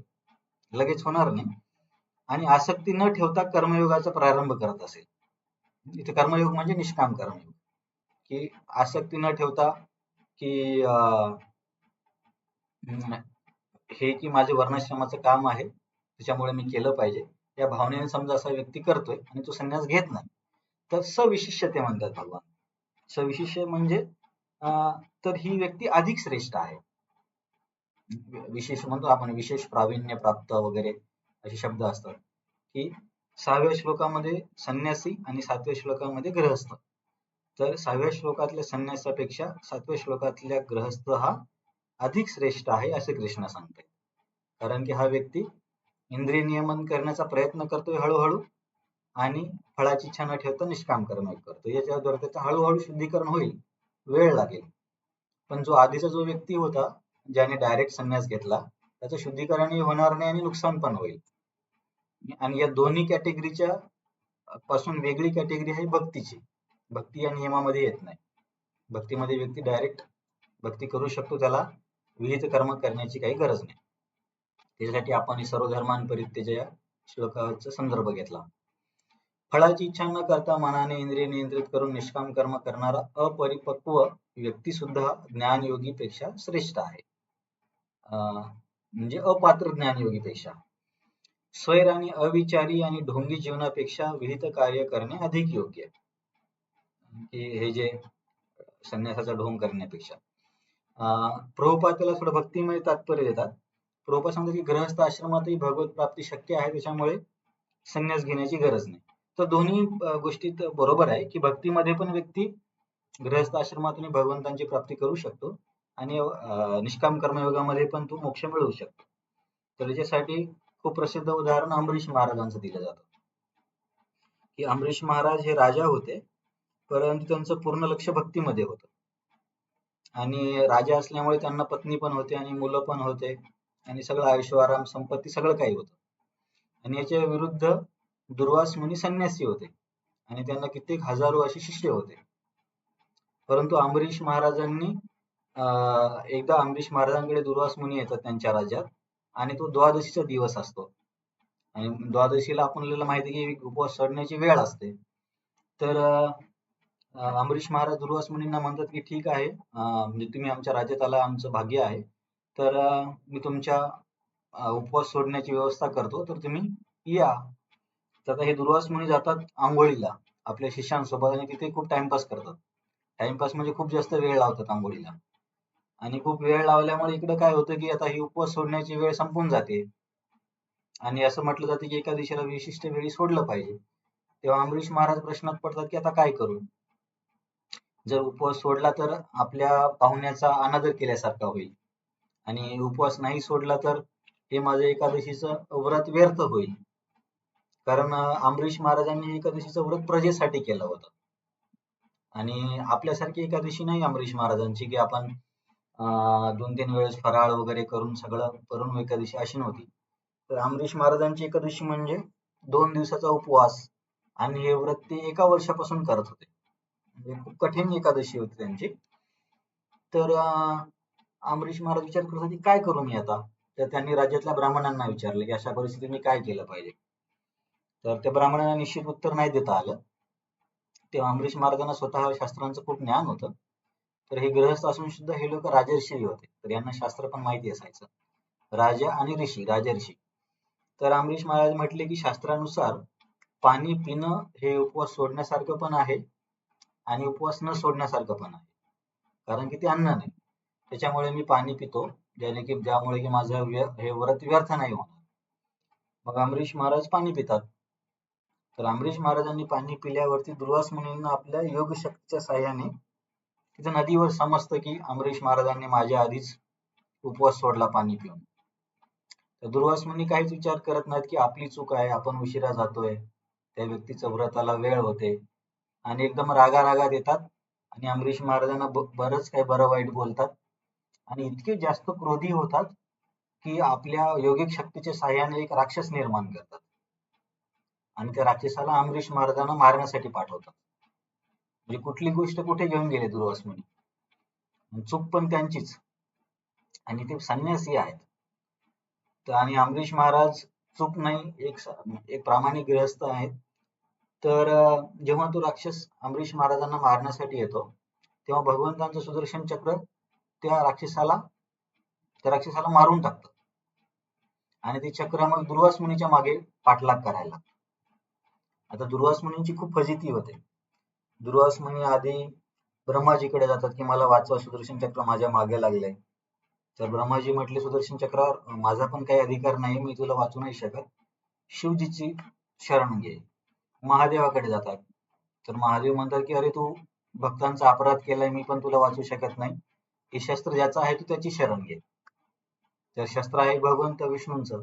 लगेच होणार नाही, आणि आसक्ती न ठेवता कर्मयोगाचा प्रारंभ करत असेल, इथे कर्मयोग म्हणजे निष्काम कर्मयोग, की आसक्ती न ठेवता की हे की माझे वर्णाश्रमाचं काम आहे त्याच्यामुळे मी केलं पाहिजे, या भावनेने समजा असा व्यक्ती करतोय आणि तो संन्यास घेत नाही, तर सविशिष्यते म्हणतात भगवान. सविशिष्य म्हणजे तर ही व्यक्ती अधिक श्रेष्ठ आहे. विशेष म्हणतो आपण विशेष प्रावीण्य प्राप्त वगैरे असे शब्द असतात की 6व्या श्लोकामध्ये संन्यासी आणि 7व्या श्लोकामध्ये गृहस्थ. तर 6व्या श्लोकातल्या संन्यासापेक्षा 7व्या श्लोकातल्या गृहस्थ हा अधिक श्रेष्ठ आहे असे कृष्ण सांगते. कारण की हा व्यक्ती इंद्रिय नियमन करण्याचा प्रयत्न करतोय हळूहळू आणि फळाची इच्छा न ठेवता निष्काम कर्म करतो. याच्याद्वारे त्याचं हळूहळू शुद्धीकरण होईल, वेळ लागेल. पण जो आधीचा जो व्यक्ती होता ज्याने डायरेक्ट संन्यास घेतला त्याचं शुद्धीकरणही होणार नाही आणि नुकसान पण होईल. आणि या दोन्ही कॅटेगरीच्या पासून वेगळी कॅटेगरी आहे भक्तीची. भक्ती या नियमामध्ये येत नाही. भक्तीमध्ये व्यक्ती डायरेक्ट भक्ती करू शकतो, त्याला विहित कर्म करण्याची काही गरज नाही. त्याच्यासाठी आपण सर्व धर्मांपरित्यज्य या श्लोकाचा संदर्भ घेतला. फळाची इच्छा न करता मनाने इंद्रिय नियंत्रित करून निष्काम कर्म करणारा अपरिपक्व व्यक्ती सुद्धा ज्ञानयोगी पेक्षा श्रेष्ठ आहे. म्हणजे अपात्र ज्ञानयोगीपेक्षा. स्वैर आणि अविचारी आणि ढोंगी जीवनापेक्षा विहित कार्य करणे अधिक योग्य. की हे जे संन्यासाचा ढोंग करण्यापेक्षा. प्रभुपाद त्याला थोडं भक्तिमय तात्पर्य देतात. प्रभुपाद सांगतात की गृहस्थ आश्रमातही भगवत प्राप्ती शक्य आहे, त्याच्यामुळे संन्यास घेण्याची गरज नाही. तर दोन्ही गोष्टीत बरोबर आहे की भक्तीमध्ये पण व्यक्ती गृहस्थ आश्रमातून भगवंतांची प्राप्ती करू शकतो आणि निष्काम कर्मयोगामध्ये पण तो मोक्ष मिळवू शकतो. तर याच्यासाठी खूप प्रसिद्ध उदाहरण अमरीश महाराजांचं दिलं जातं की अमरीश महाराज हे राजा होते, परंतु त्यांचं पूर्ण लक्ष भक्तीमध्ये होतं आणि राजा असल्यामुळे त्यांना पत्नी पण होते आणि मुलं पण होते आणि सगळं ऐशोआराम संपत्ती सगळं काही होतं. आणि याच्या विरुद्ध दुर्वास मुनी संन्यासी होते आणि त्यांना कित्येक हजारो असे शिष्य होते. परंतु अमरीश महाराजांनी एकदा अमरीश महाराजांकडे दुर्वास मुनी येतात त्यांच्या राज्यात आणि तो द्वादशीचा दिवस असतो आणि द्वादशीला आपल्याला माहिती की उपवास सोडण्याची वेळ असते. तर अमरीश महाराज दुर्वास मुनींना म्हणतात की ठीक आहे, म्हणजे तुम्ही आमच्या राज्यात आला, आमचं भाग्य आहे, तर मी तुमच्या उपवास सोडण्याची व्यवस्था करतो, तर तुम्ही या. तर हे दुर्वास मुनी जातात आंघोळीला आपल्या शिष्यांसोबत आणि तिथे खूप टाइमपास करतात. टाइमपास म्हणजे खूप जास्त वेळ लावतात आंघोळीला आणि खूप वेळ लावल्यामुळे इकडे काय होतं की आता ही उपवास सोडण्याची वेळ संपून जाते आणि असं म्हटलं जातं की एकादशीला विशिष्ट वेळी सोडलं पाहिजे. तेव्हा अमरीश महाराज प्रश्नात पडतात की आता काय करू. जर उपवास सोडला तर आपल्या पाहुण्याचा अनादर केल्यासारखा होईल आणि उपवास नाही सोडला तर हे माझं एकादशीचं व्रत व्यर्थ होईल. कारण अमरीश महाराजांनी एकादशीचं व्रत प्रजेसाठी केलं होतं आणि आपल्यासारखी एकादशी नाही अमरीश महाराजांची की आपण 2-3 वेळेस फराळ वगैरे करून सगळं करून एकादशी अशी नव्हती. तर अमरीश महाराजांची एकादशी म्हणजे 2 दिवसाचा उपवास आणि हे व्रत ते एका वर्षापासून करत होते. म्हणजे खूप कठीण एकादशी होती त्यांची. तर अमरीश महाराज विचार करत होते काय करू मी आता. तर त्यांनी राज्यातल्या ब्राह्मणांना विचारलं की अशा परिस्थितीत मी काय केलं पाहिजे. तर त्या ब्राह्मणांना निश्चित उत्तर नाही देता आलं. तेव्हा अमरीश महाराजांना स्वतः शास्त्रांचं खूप ज्ञान होतं. तर हे गृहस्थ असून सुद्धा हे लोक राजर्षी होते, तर यांना शास्त्र पण माहिती असायचं. राजा आणि ऋषी, राजर्षी. तर अमरीश महाराज म्हटले की शास्त्रानुसार पाणी पिणं हे उपवास सोडण्यासारखं पण आहे आणि उपवास न सोडण्यासारखं पण आहे, कारण की ते अन्न नाही. त्याच्यामुळे मी पाणी पितो, ज्यामुळे की माझं हे व्रत व्यर्थ नाही होणार. मग अमरीश महाराज पाणी पितात. तर अमरीश महाराजांनी पाणी पिल्यावरती दुर्वास मुनींना आपल्या योग शक्तीच्या साह्याने तिथं नदीवर समजतं की अमरीश महाराजांनी माझ्या आधीच उपवास सोडला पाणी पिऊन. तर दुर्वास मुनी काहीच विचार करत नाहीत की आपली चूक आहे, आपण उशिरा जातोय, त्या व्यक्तीचं व्रताला वेळ होते आणि एकदम रागारागात येतात आणि अमरीश महाराजांना बरंच काही बरं वाईट बोलतात आणि इतके जास्त क्रोधी होतात की आपल्या योगिक शक्तीच्या साह्याने एक राक्षस निर्माण करतात आणि त्या राक्षसाला अमरीश महाराजांना मारण्यासाठी पाठवतात. म्हणजे कुठली गोष्ट कुठे घेऊन गेले दुर्वास मुनी, चूक पण त्यांचीच आणि ते संन्यासी आहेत. तर आणि अमरीश महाराज चूक नाही, एक प्रामाणिक गृहस्थ आहेत. तर जेव्हा तो राक्षस अमरीश महाराजांना मारण्यासाठी येतो तेव्हा भगवंतांचं सुदर्शन चक्र त्या राक्षसाला मारून टाकतं आणि ते चक्र मग दुर्वास मुनीच्या मागे पाठलाग करायला. आता दुर्वास मुनींची खूप फजिती होते. दुर्वास मुनी आधी ब्रह्माजीकडे जातात की मला वाचवा, सुदर्शन चक्र माझ्या मागे लागलंय. तर ब्रह्माजी म्हटले सुदर्शन चक्रावर माझा पण काही अधिकार नाही, मी तुला वाचू नाही शकत, शिवजीची शरण घे. महादेवाकडे जातात. तर महादेव म्हणतात की अरे तू भक्तांचा अपराध केलाय, मी पण तुला वाचू शकत नाही, हे शस्त्र ज्याचं आहे तू त्याची शरण घे. तर शस्त्र आहे भगवंत विष्णूंचं.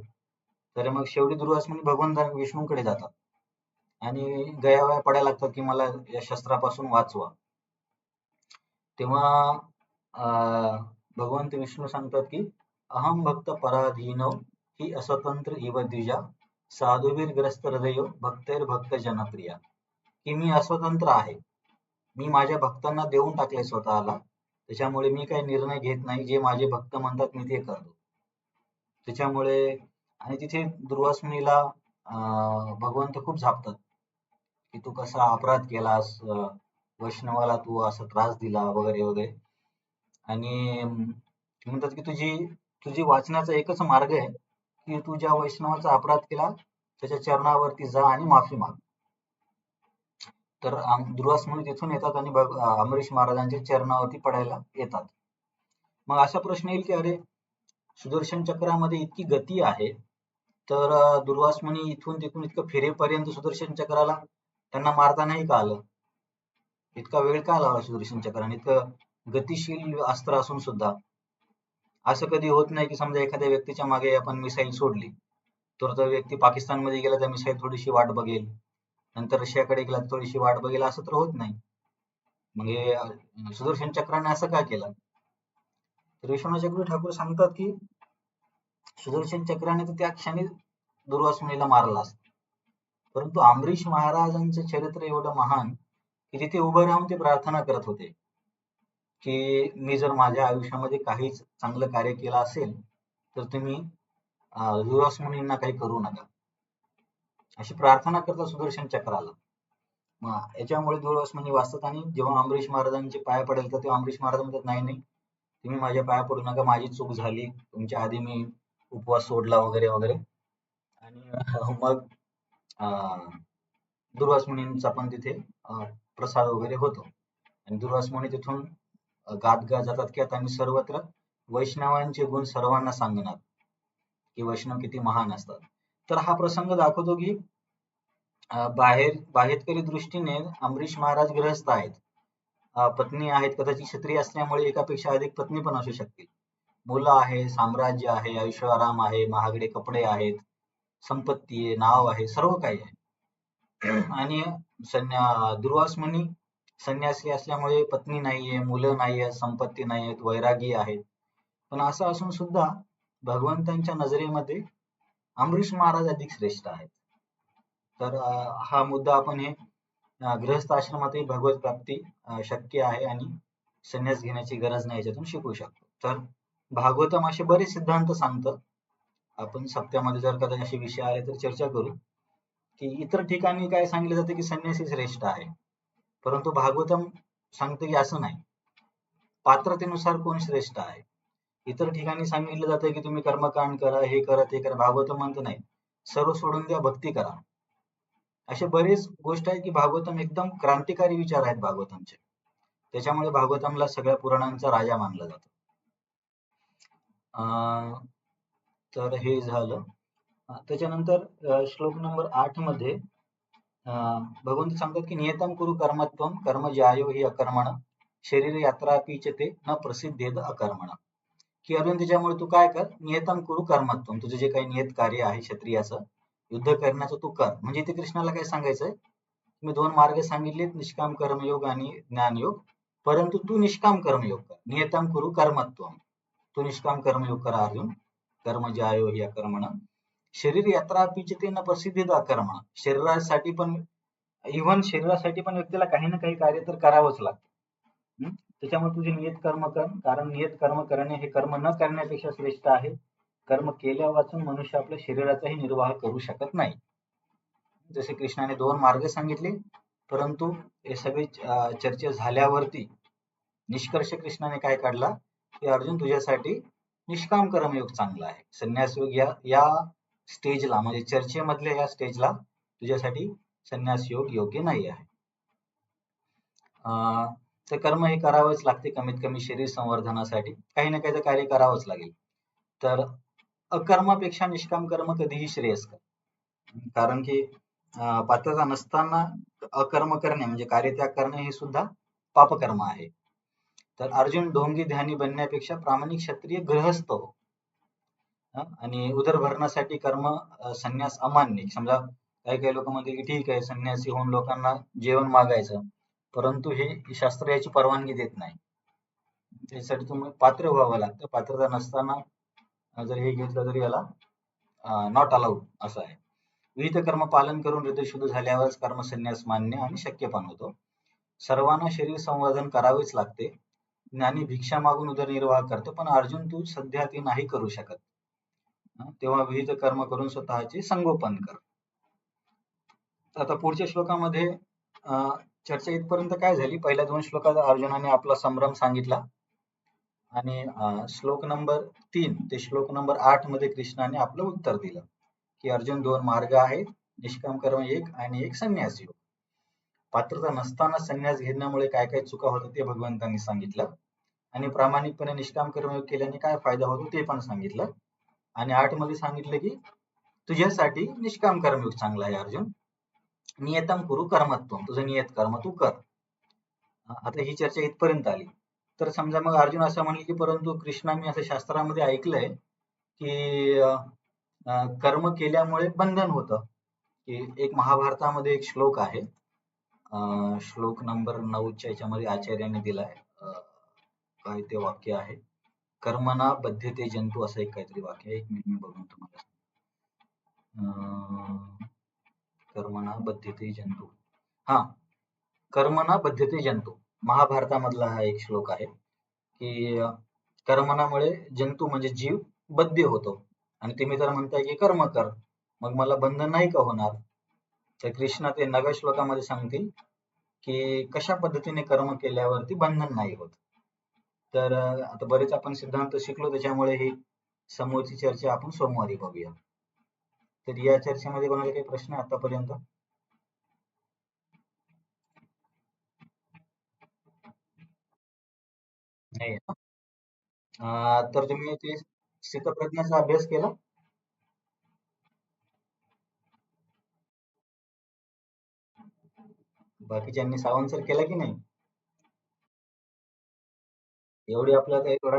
तर मग शेवटी दुर्वास मुनी भगवंत विष्णूंकडे जातात आणि गयावया पडायला लागतात की मला या शस्त्रापासून वाचवा. तेव्हा भगवंत विष्णू सांगतात की अहम भक्त पराधीनो ही अस्वतंत्र इव द्विजा साधुवीर ग्रस्त हृदयो भक्तेर भक्त जनप्रिया, की मी अस्वतंत्र आहे, मी माझ्या भक्तांना देऊन टाकले स्वतःला, त्याच्यामुळे मी काही निर्णय घेत नाही, जे माझे भक्त म्हणतात मी ते करतो. त्याच्यामुळे आणि तिथे दुर्वास मुनीला भगवंत खूप झापतात की तू कसा अपराध केलास, वैष्णवाला तू असा त्रास दिला वगैरे वगैरे. आणि म्हणतात की तुझी वाचण्याचा एकच मार्ग आहे की तू ज्या वैष्णवाचा अपराध केला त्याच्या चरणावरती जा आणि माफी माग. तर दुर्वास मुनी तिथून येतात आणि अमरीश महाराजांच्या चरणावरती पडायला येतात. मग असा प्रश्न येईल की अरे सुदर्शन चक्रामध्ये इतकी गती आहे, तर दुर्वास मुनी इथून तिथून इतकं फिरेपर्यंत सुदर्शन चक्राला त्यांना मारता नाही का आलं, इतका वेळ का लावला सुदर्शन चक्राने, इतकं गतिशील अस्त्र असून सुद्धा. असं कधी होत नाही की समजा एखाद्या व्यक्तीच्या मागे आपण मिसाईल सोडली तर तो व्यक्ती पाकिस्तानमध्ये गेला तर मिसाईल थोडीशी वाट बघेल, नंतर रशियाकडे गेला तर थोडीशी वाट बघेल, असं तर होत नाही. मग हे सुदर्शन चक्राने असं का केलं? तर विश्वनाथ चक्रवर्ती ठाकूर सांगतात की सुदर्शन चक्राने तर त्या क्षणी दुर्वास मुनीला मारला असता, परंतु अमरीश महाराजांचं चरित्र एवढं महान की तिथे उभं राहून ते प्रार्थना करत होते की मी जर माझ्या आयुष्यामध्ये काहीच चांगलं कार्य केलं असेल तर तुम्ही दुर्वास मुनींना काही करू नका, अशी प्रार्थना करतात सुदर्शन चक्राला. मग याच्यामुळे दुर्वास मुनी वाचतात आणि जेव्हा अमरीश महाराजांचे पाय पडेल तर तेव्हा अमरीश महाराज म्हणतात नाही नाही, तुम्ही माझ्या पाया पडू नका, माझी चूक झाली, तुमच्या आधी मी उपवास सोडला वगैरे वगैरे. आणि मग दुर्वास मुनींचा पण तिथे प्रसाद वगैरे होतो आणि दुर्वास मुनी तिथून गात गात जातात की आता मी सर्वत्र वैष्णवांचे गुण सर्वांना सांगणार की वैष्णव किती महान असतात. तर हा प्रसंग दाखवतो की बाहेरकरी दृष्टीने अमरीश महाराज गृहस्थ आहेत, पत्नी आहेत, कदाचित क्षत्रिय असल्यामुळे एकापेक्षा अधिक पत्नी पण असू शकतील, मुलं आहे, साम्राज्य आहे, ऐशोआराम आहे, महागडे कपडे आहेत, संपत्ती आहे, नाव आहे, सर्व काही आहे. आणि दुर्वास मुनी संन्यासी असल्यामुळे पत्नी नाहीये, मुलं नाहीये, संपत्ती नाहीयेत, वैरागी आहेत, पण असं असून सुद्धा भगवंतांच्या नजरेमध्ये अमरीश महाराज अधिक श्रेष्ठ आहेत. तर हा मुद्दा आपण हे गृहस्थ आश्रमातही भगवत प्राप्ती शक्य आहे आणि संन्यास घेण्याची गरज नाही याच्यातून शिकू शकतो. तर भागवतम असे बरेच सिद्धांत सांगतं, आपण सप्त्यामध्ये जर कदाचित असे विषय आले तर चर्चा करू की इतर ठिकाणी काय सांगितले जाते की संन्यासी श्रेष्ठ आहे, परंतु भागवतम सांगते की असं नाही, पात्रतेनुसार कोण श्रेष्ठ आहे. इतर ठिकाणी सांगितलं जातं की तुम्ही कर्मकांड करा, हे करा ते करा, भागवतम म्हणतं नाही, सर्व सोडून द्या, भक्ती करा. असे बरेच गोष्ट आहे की भागवतम एकदम क्रांतिकारी विचार आहेत भागवतमचे, त्याच्यामुळे भागवतमला सगळ्या पुराणांचा राजा मानलं जातं. तर हे झालं. त्याच्यानंतर श्लोक नंबर 8 मध्ये भगवंत सांगतात की नियतम कुरु कर्मत्वम कर्म ज्यायो हि अकर्मण शरीर यात्रा ते न प्रसिद्धेद अकर्मण, की अर्जुन त्याच्यामुळे तू काय कर, नियतम कुरु कर्मत्वम, तुझे जे काही नियत कार्य आहे क्षत्रियाचं युद्ध करण्याचं तू कर. म्हणजे इथे कृष्णाला काय सांगायचंय, मी 2 मार्ग सांगितलेत, निष्काम कर्मयोग आणि ज्ञानयोग, परंतु तू निष्काम कर्मयोग कर, नियतम कुरु कर्मत्वम, तू निष्काम कर्मयोग करा अर्जुन, कर्म ज्यायो हि अकर्मण शरीर यात्रा ते न प्रसिद्धेद अकर्मण, शरीरासाठी पण इव्हन शरीरासाठी पण व्यक्तीला काही ना काही कार्य तर करावंच लागतं. त्याच्यामुळे तुझे नियत कर्म कर, कारण नियत कर्म करणे हे कर्म न करण्यापेक्षा श्रेष्ठ आहे. कर्म केल्या वाचून मनुष्य आपल्या शरीराचाही निर्वाह करू शकत नाही. जसे कृष्णाने 2 मार्ग सांगितले, परंतु हे सगळे चर्चा झाल्यावरती निष्कर्ष कृष्णाने काय काढला की अर्जुन तुझ्यासाठी निष्काम कर्मयोग चांगला आहे, संन्यास योग या स्टेजला म्हणजे चर्चेमधल्या या स्टेजला तुझ्यासाठी संन्यास योग योग्य नाही आहे. तर कर्म हे करावंच लागते कमीत कमी शरीर संवर्धनासाठी काही ना काही तर कार्य करावंच लागेल. तर अकर्मापेक्षा निष्काम कर्म कधीही श्रेयस्कर. कारण की पात्रता नसताना अकर्म करणे म्हणजे कार्यत्याग करणे हे सुद्धा पापकर्म आहे. तर अर्जुन ढोंगी ध्यानी बनण्यापेक्षा प्रामाणिक क्षत्रिय गृहस्थ हो. आणि उदरभरणासाठी कर्म संन्यास अमान्य. समजा काही काही लोक म्हणतील की ठीक आहे संन्यासी होऊन लोकांना जेवण मागायचं, परंतु हे शास्त्र याची परवानगी देत नाही. त्यासाठी तुम्ही पात्र व्हावं लागतं. पात्रता नसताना जर हे घेतलं तरी याला नॉट अलाउड असं आहे. विहित कर्म पालन करून हृदयशुद्ध झाल्यावरच कर्मसन्यास मान्य आणि शक्य पण होतो. सर्वांना शरीर संवर्धन करावेच लागते. ज्ञानी भिक्षा मागून उदरनिर्वाह करतो, पण अर्जुन तू सध्या ते नाही करू शकत. तेव्हा विहित कर्म करून स्वतःचे संगोपन कर. आता पुढच्या श्लोकामध्ये चर्चा इथपर्यंत काय झाली? पहिल्या 2 श्लोकात अर्जुनाने आपला संभ्रम सांगितला आणि श्लोक नंबर 3 ते श्लोक नंबर 8 मध्ये कृष्णाने आपलं उत्तर दिलं की अर्जुन 2 मार्ग आहेत, निष्काम कर्म एक आणि एक संन्यास योग. पात्रता नसताना संन्यास घेण्यामुळे काय काय चुका होतात ते भगवंतांनी सांगितलं आणि प्रामाणिकपणे निष्काम कर्मयोग केल्याने काय फायदा होतो ते पण सांगितलं. आणि 8 मध्ये सांगितलं की तुझ्यासाठी निष्काम कर्मयोग चांगला आहे अर्जुन. नियतम कुरु कर्मत्वम, तुझं नियत कर्म तू कर. आता ही चर्चा इथपर्यंत आली. तर समजा मग अर्जुन असं म्हणले की परंतु कृष्णा मी असं शास्त्रामध्ये ऐकलंय की कर्म केल्यामुळे बंधन होतं. की एक महाभारतामध्ये एक श्लोक आहे, श्लोक नंबर 9च्या याच्यामध्ये आचार्याने दिलाय. काय ते वाक्य आहे, कर्मणा बध्यते जंतू असं एक काहीतरी वाक्य आहे. एक मिनिट मी बघून तुम्हाला. कर्मणा बध्यते जंतू, हा, कर्मणा बध्यते जंतू, महाभारतामधला हा एक श्लोक आहे की कर्मणामुळे जंतू म्हणजे जीव बद्ध होतो आणि तुम्ही तर म्हणताय की कर्म कर, मग मला बंधन नाही का होणार? तर कृष्ण ते 9व्या श्लोकामध्ये सांगतील की कशा पद्धतीने कर्म केल्यावरती बंधन नाही होत. तर आता बरेच आपण सिद्धांत शिकलो, त्याच्यामुळे ही समोरची चर्चा आपण सोमवारी बघूया. तर या चर्चेमध्ये कोणाला काही प्रश्न आतापर्यंत? नाही. तर तुम्ही ते स्थितप्रज्ञाचा अभ्यास केला? बाकीच्यांनी सावंत सर केला की नाही? एवढी आपल्याला काही थोडा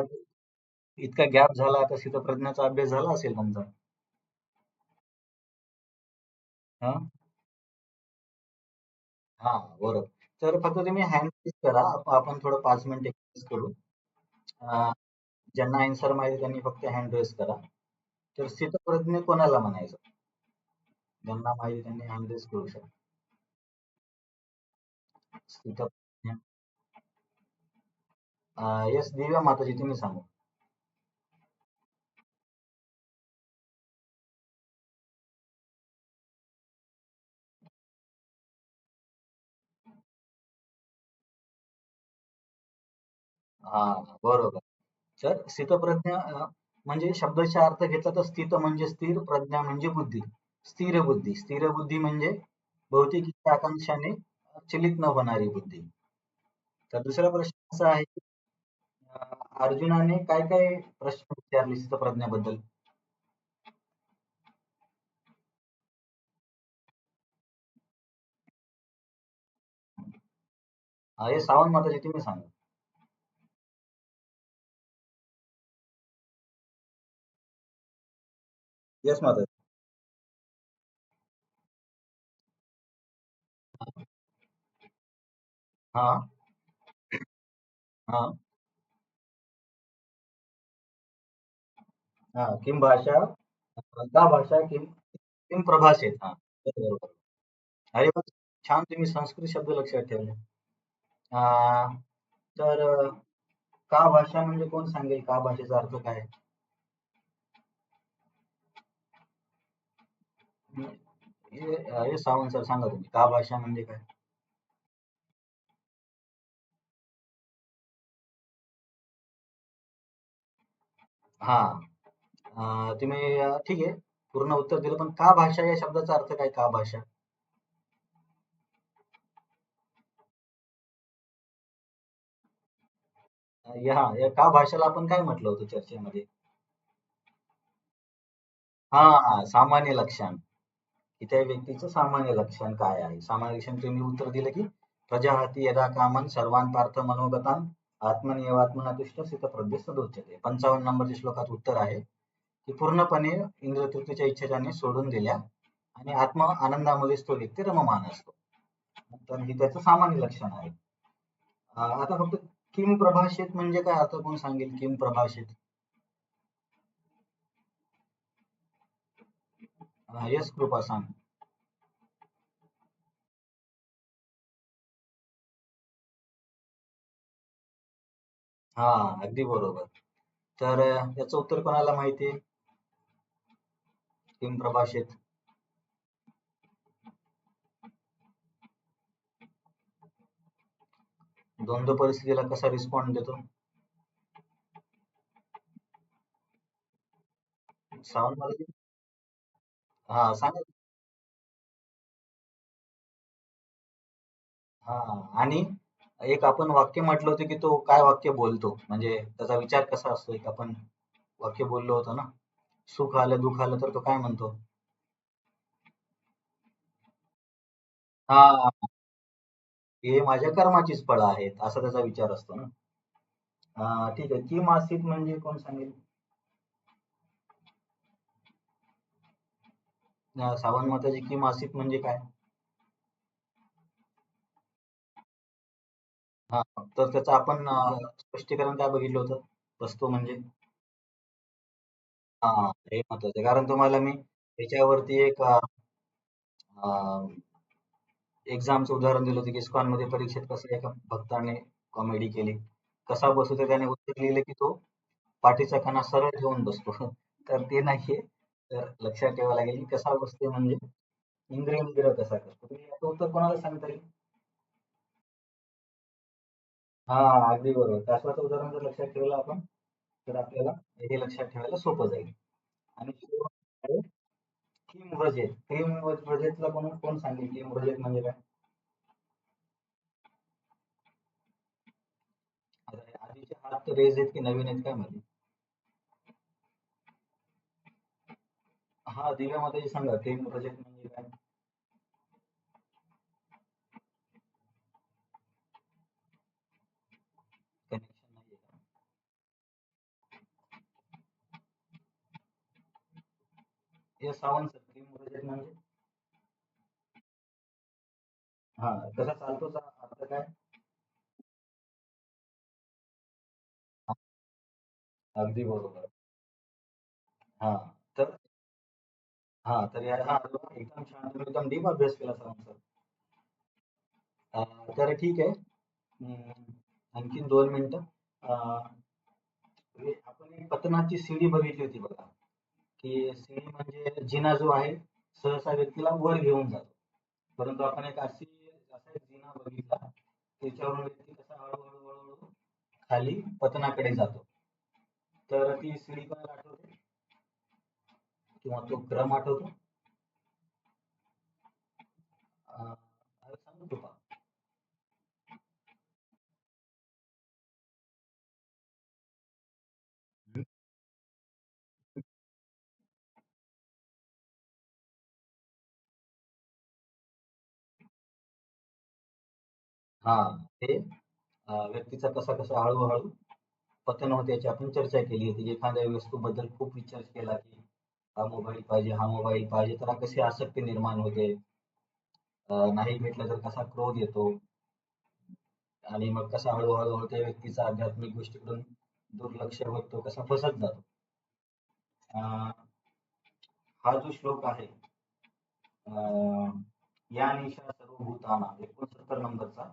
इतका गॅप झाला, आता स्थितप्रज्ञाचा अभ्यास झाला असेल तुमचा. हा हा, बरोबर. तर फक्त तुम्ही हँड रेस करा, आपण थोडं 5 मिनिट एक्सरसाइज करू. ज्यांना आन्सर माहिती त्यांनी फक्त हँड रेस करा. तर स्थितप्रज्ञ कोणाला म्हणायचं? ज्यांना माहिती त्यांनी हँड रेस करू शकता. स्थितप्रज्ञ. येस दिव्या माताजी, तुम्ही सांगा. हा, बरोबर. तर स्थितप्रज्ञ म्हणजे शब्दाचा अर्थ घेतला तर स्थित म्हणजे स्थिर, प्रज्ञा म्हणजे बुद्धी. स्थिर बुद्धी, स्थिर बुद्धी म्हणजे भौतिक इच्छा आकांक्षाने चलित न होणारी बुद्धी. तर दुसरा प्रश्न असा आहे की अर्जुनाने काय काय प्रश्न विचारले स्थितप्रज्ञाबद्दल? हे सावंत माताजी तुम्ही सांगा. येस माताजी. हा हा हा, किम भाषा, का भाषा किम किम प्रभाषेत. हा, बरोबर. अरे वा, छान, तुम्ही संस्कृत शब्द लक्षात ठेवले. तर का भाषा म्हणजे कोण सांगेल, का भाषेचा अर्थ काय? हे सावंत सर सांगा तुम्ही, का भाषा म्हणजे काय? हा, तुम्ही ठीक आहे पूर्ण उत्तर दिलं, पण का भाषा या शब्दाचा अर्थ काय? का भाषा? या का भाषेला आपण काय म्हटलं होतं चर्चेमध्ये? हा, सामान्य लक्षण. की त्या व्यक्तीचं सामान्य लक्षण काय आहे? सामान्य लक्षण तुम्ही उत्तर दिलं की प्रजा हाती यदा कामन सर्वान पार्थ मनोगतान आत्मनियवात्मना तुष्ट स्थितप्रज्ञ सदोच्यते. 55 नंबरच्या श्लोकात उत्तर आहे की पूर्णपणे इंद्रियतृप्तीच्या इच्छा ज्याने सोडून दिल्या आणि आत्म आनंदामध्येच तो व्यक्ती रममान असतो. तर हे त्याचं सामान्य लक्षण आहे. आता फक्त किम प्रभाषेत म्हणजे काय? आता कोण सांगेल किम प्रभाषेत? यश कृपा सांग. हा, अगदी बरोबर. तर याचं उत्तर कोणाला माहिती आहे? किम प्रभाषेत. द्वंद्व परिस्थितीला कसा रिस्पॉन्ड देतो? सावंत महाराज. हा, सांगा. हा, आणि एक आपण वाक्य म्हटलं होतं की तो काय वाक्य बोलतो, म्हणजे त्याचा विचार कसा असतो? एक आपण वाक्य बोललो होतो ना, सुख आलं दुःख आलं तर तो काय म्हणतो? हा, हे माझ्या कर्माचीच फळं आहेत, असा त्याचा विचार असतो ना. ठीक आहे. किम आसीत म्हणजे कोण सांगेल? सावंत माताजी किम आसीत म्हणजे काय? हा, तर त्याचं आपण स्पष्टीकरण काय बघितलं होतं? वस्तू म्हणजे हा, हे महत्वाचं आहे. कारण तुम्हाला मी त्याच्यावरती एक एक्झामचं उदाहरण दिलं होतं की इस्कॉनमध्ये परीक्षेत कसं एका भक्ताने कॉमेडी केली. कसा बसतो तर त्याने उत्तर लिहिलं की तो पाठीचा कणा सरळ ठेवून बसतो. तर ते नाहीये. तर लक्षात ठेवावं लागेल की कसा बसते म्हणजे इंद्रिय निग्रह कसा करतो. तुम्ही याचं उत्तर कोणाला सांगता येईल? हा, अगदी बरोबर. कासवाचं उदाहरण जर लक्षात ठेवलं आपण तर आपल्याला हे लक्षात ठेवायला सोपं जाईल. आणि शेवट आहे किम व्रजेत. किम व्रजेतला कोण कोण सांगेल किम व्रजेत म्हणजे काय? आता आधीचे हात रेज आहेत की नवीन आहेत काय माहिती? हा, दिव्या माताजी सांगा किम व्रजेत म्हणजे काय? कनेक्शन नाहीये का? हे सावंत सर किम व्रजेत म्हणजे हा, कसा चालतो अर्थ काय? हा, अगदी बरोबर. हा, तर हा, तर या हा एकदम छान, तुम्ही एकदम डीप अभ्यास केला सावंत सर. तर ठीक आहे. आणखीन 2 मिनिटं. आपण एक पतनाची सीडी बघितली होती बघा, की सीडी म्हणजे जिना जो आहे सहसा व्यक्तीला वर घेऊन जातो. परंतु आपण असा एक जिना बघितला त्याच्यावरून व्यक्ती कसा हळूहळू हळूहळू खाली पतनाकडे जातो. तर ती सीडी कोणाला आठवते किंवा तो क्रम आठवतो? सांगू का? हा, ते व्यक्तीचा कसा कसा हळूहळू पतन होते याची आपण चर्चा केली होती. की एखाद्या वस्तूबद्दल खूप विचार केला की हा मोबाईल पाहिजे, हा मोबाईल पाहिजे, त्याला कशी आसक्ती निर्माण होते. नाही भेटलं तर कसा क्रोध येतो आणि मग कसा हळूहळू हळू त्या व्यक्तीचा आध्यात्मिक गोष्टीकडून दुर्लक्ष होतो, कसा फसत जातो. अं, हा जो श्लोक आहे, या निशा सर्वभूताना 69 नंबरचा,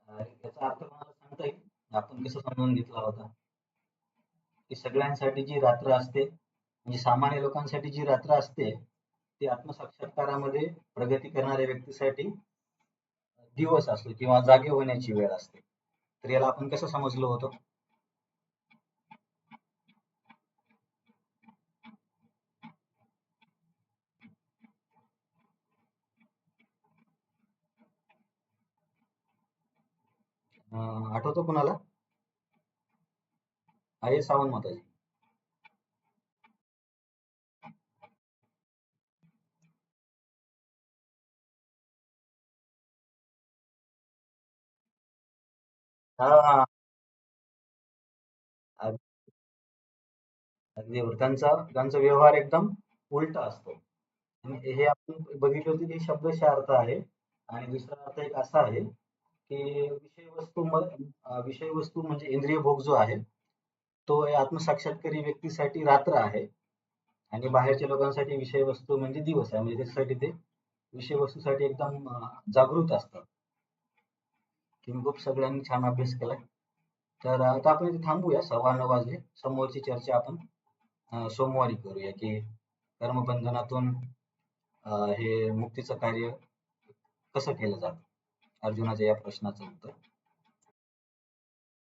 याचा अर्थ मला सांगता येईल? आपण कसं समजून घेतला होता की सगळ्यांसाठी जी रात्र असते, म्हणजे सामान्य लोकांसाठी जी रात्र असते ती आत्मसाक्षात्कारामध्ये प्रगती करणाऱ्या व्यक्तीसाठी दिवस असतो किंवा जागे होण्याची वेळ असते. तर याला आपण कसं समजलो होतो? आठवतो कुणाला? आहे सावंत माताजी. हा, अग- अगदी बरोबर. त्यांचा त्यांचा व्यवहार एकदम उलटा असतो. आणि हे आपण बघितलं होतं की शब्दशः अर्थ आहे. आणि दुसरा अर्थ एक असा आहे की विषय वस्तू म्हणजे इंद्रिय भोग जो आहे तो आत्मसाक्षात्कारी व्यक्तीसाठी रात्र आहे आणि बाहेरच्या लोकांसाठी विषय वस्तू म्हणजे दिवस आहे. म्हणजे त्याच्यासाठी ते विषय वस्तूसाठी एकदम जागृत असतात. तुम्ही खूप सगळ्यांनी छान अभ्यास केलाय. तर आता आपण इथे थांबूया. 9:15 वाजले. समोरची चर्चा आपण सोमवारी करूया की कर्मबंधनातून हे मुक्तीचं कार्य कसं केलं जातं. अर्जुनाच्या या प्रश्नाचं उत्तर